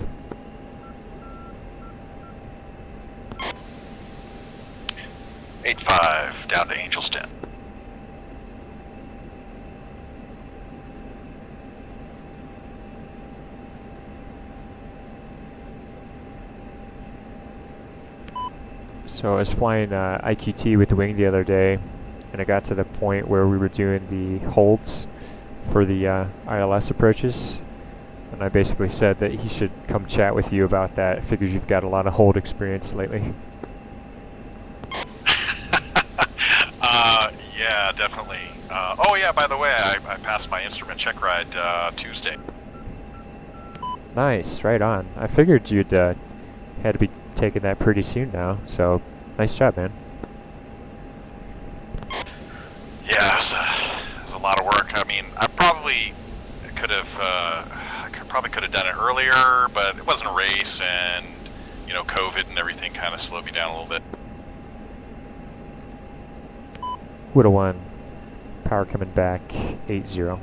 Down to Angel's Den. So I was flying IQT with the wing the other day, and I got to the point where we were doing the holds for the ILS approaches, and I basically said that he should come chat with you about that. Figures you've got a lot of hold experience lately. Yeah, definitely. Oh yeah, by the way, I passed my instrument check ride Tuesday. Nice, right on. I figured you'd had to be taking that pretty soon now, so nice job, man. Yeah, it was a lot of work. I mean, I probably could have done it earlier, but it wasn't a race, and you know, COVID and everything kind of slowed me down a little bit. Whittle 1, power coming back, 8-0.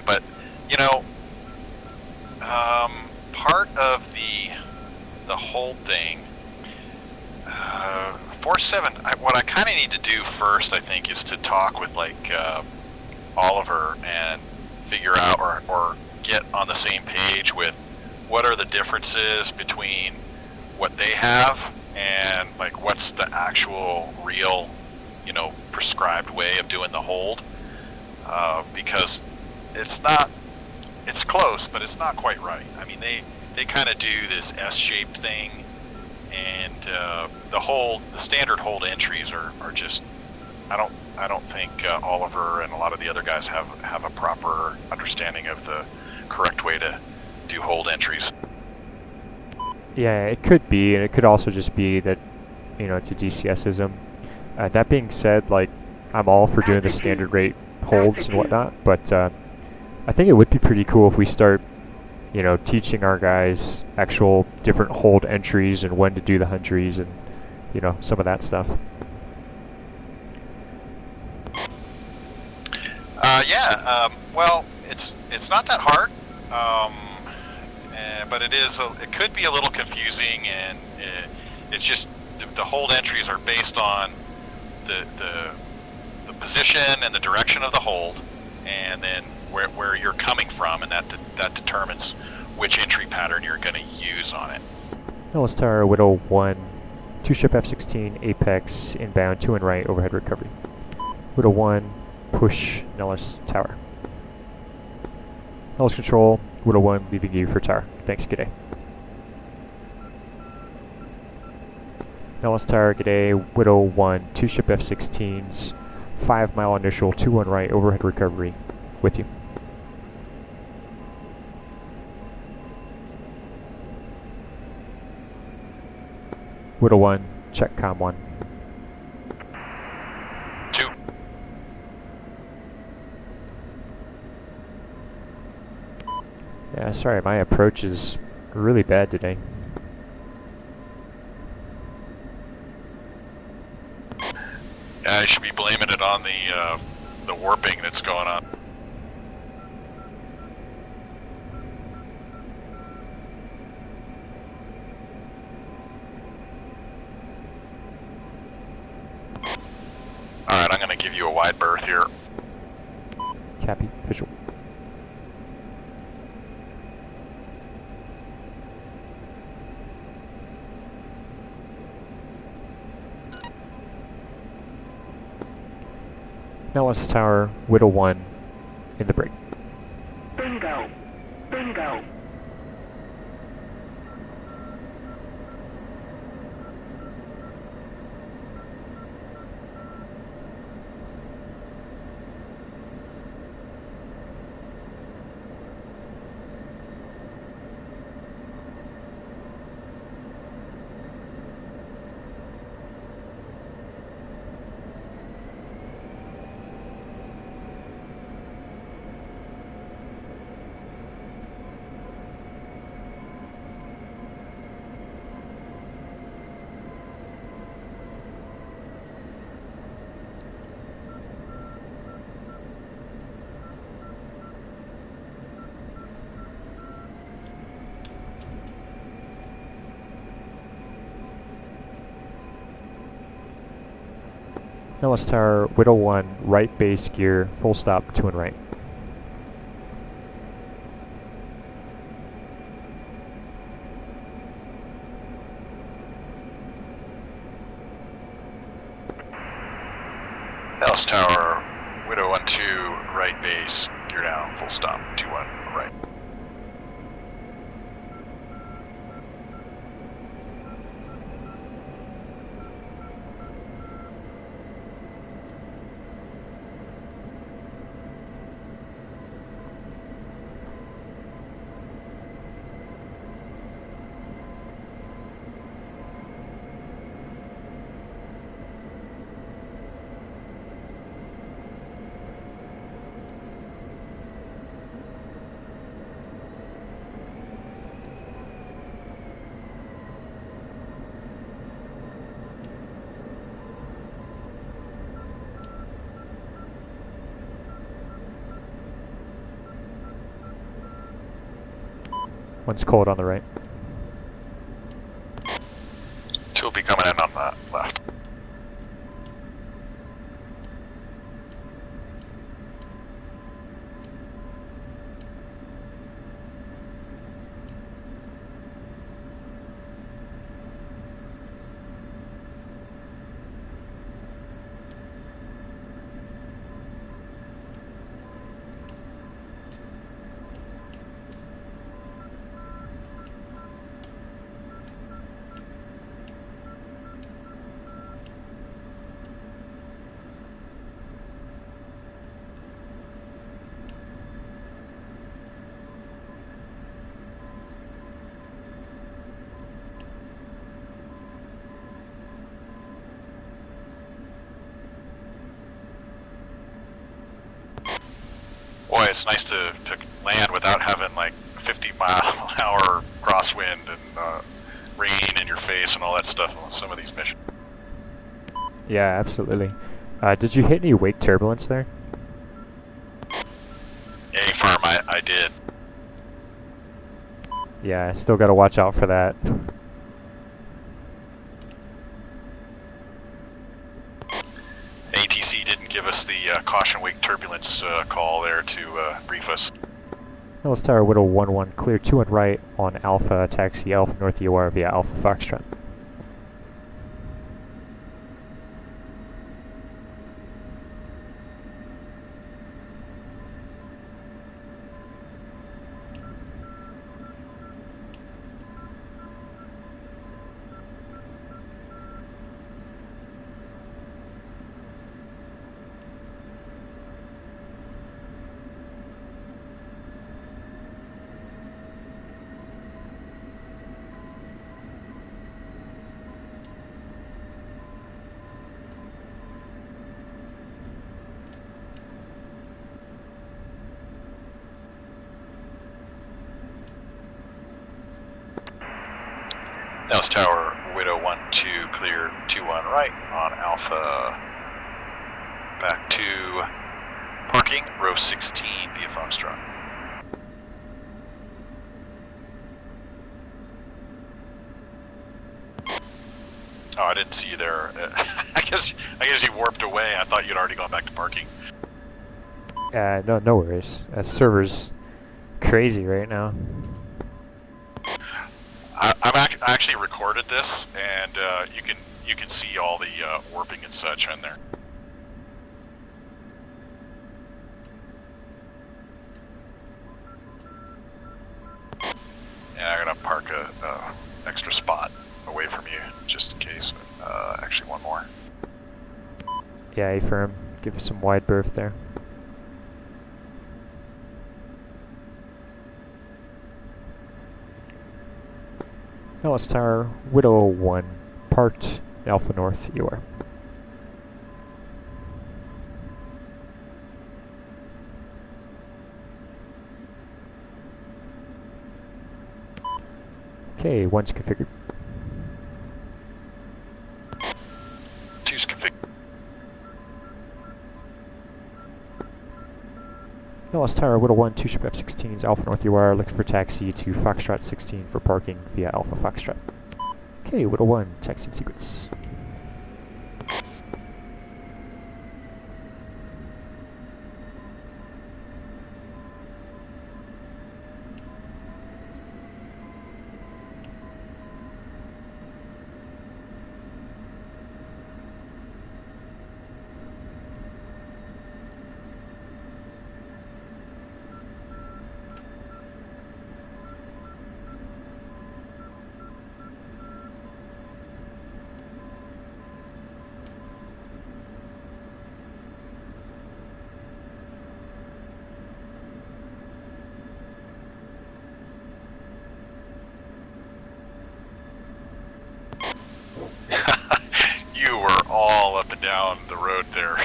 But you know, part of the whole thing, 47. What I kind of need to do first, I think, is to talk with like Oliver and figure out or get on the same page with what are the differences between what they have and like what's the actual real, you know, prescribed way of doing the hold, because it's close, but it's not quite right. I mean, they kind of do this S-shaped thing, and the standard hold entries are just, I don't think Oliver and a lot of the other guys have a proper understanding of the correct way to do hold entries. Yeah, it could be, and it could also just be that, you know, it's a DCSism. That being said, like, I'm all for doing the standard rate holds and whatnot, but I think it would be pretty cool if we start, you know, teaching our guys actual different hold entries and when to do the hundreds and, you know, some of that stuff. Well, it's not that hard, but it could be a little confusing, and it's just the hold entries are based on the position and the direction of the hold, and then where you're coming from, and that determines which entry pattern you're going to use on it. Nellis Tower, Whittle 1, 2 ship F-16, Apex, inbound, 2 and right, overhead recovery. Whittle 1, push Nellis Tower. Nellis Control, Whittle 1, leaving you for tower. Thanks, good day. Nellis Tower, g'day, Whittle 1, 2 ship F-16s, 5 mile initial, 2-1 right, overhead recovery, with you. Whittle 1, check com 1. 2. Yeah, sorry, my approach is really bad today. I should be blaming it on the warping that's going on. Alright, I'm going to give you a wide berth here. Copy, visual. Nellis Tower, Widow 1, in the break. Bingo. Bingo. Nellis Tower, Widow 1, right base gear, full stop, 2 and right. Nellis Tower, Widow 1-2, right base, gear down, full stop, 2-1, right. One's cold on the right. 2 will be coming in on the left. Boy, it's nice to land without having like 50-mile-an-hour crosswind and rain in your face and all that stuff on some of these missions. Yeah, absolutely. Did you hit any wake turbulence there? A-firm, I did. Yeah, I still gotta watch out for that. ATC didn't give us the caution wake turbulence call there to brief us. Nellis Tower, Widow 1-1, clear 2 and right on Alpha, taxi Alpha North EOR via Alpha Foxtrot. Nellis Tower, Widow 1-2, clear 2-1 right on Alpha Back to parking, row 16 via Foxtrot. Oh, I didn't see you there. I guess you warped away. I thought you'd already gone back to parking. No worries. That server's crazy right now. I actually recorded this, and you can see all the warping and such in there. Yeah, I'm gonna park a extra spot away from you just in case. Actually, one more. Yeah, A-firm. Give us some wide berth there. Ellis Tower, Widow 1, parked Alpha North, you are. Okay, 1's configured. 2's configured. Ellis Tower, Widow 1, 2 ship F-16s, Alpha North, you are. Looking for taxi to Foxtrot 16 for parking via Alpha Foxtrot. Okay, Widow 1, taxiing sequence. You were all up and down the road there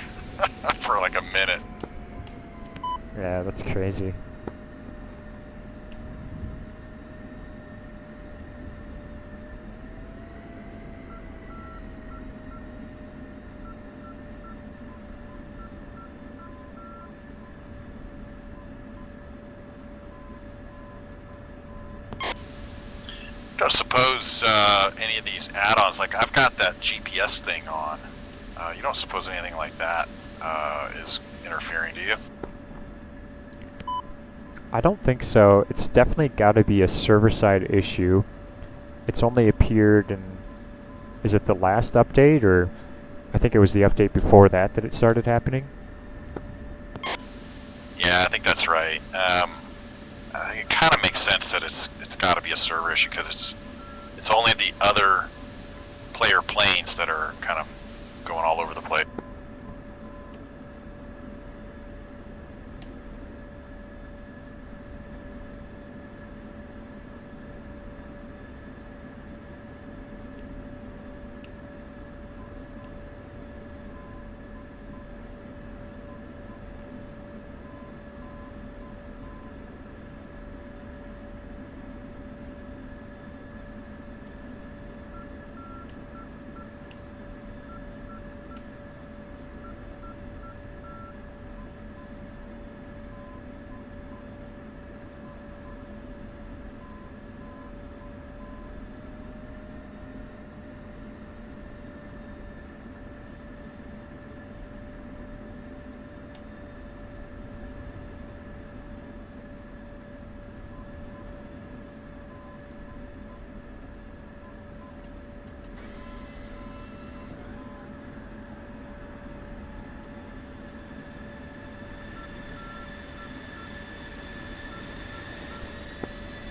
for like a minute. Yeah, that's crazy. Don't suppose any of these add-ons, like I've got that GPS thing on. You don't suppose anything like that is interfering, do you? I don't think so. It's definitely got to be a server-side issue. It's only appeared in, is it the last update, or I think it was the update before that it started happening? Yeah, I think that's right. I think it kind of makes sense that it's got to be a server issue because it's only the other player planes that are kind of going all over the place.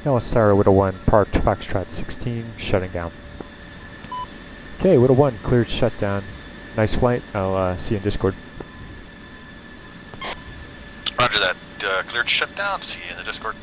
Ellis Tower, Widow 1, parked Foxtrot 16, shutting down. Okay, Widow 1, cleared shutdown. Nice flight. I'll see you in Discord. Roger that. Cleared shutdown. See you in the Discord.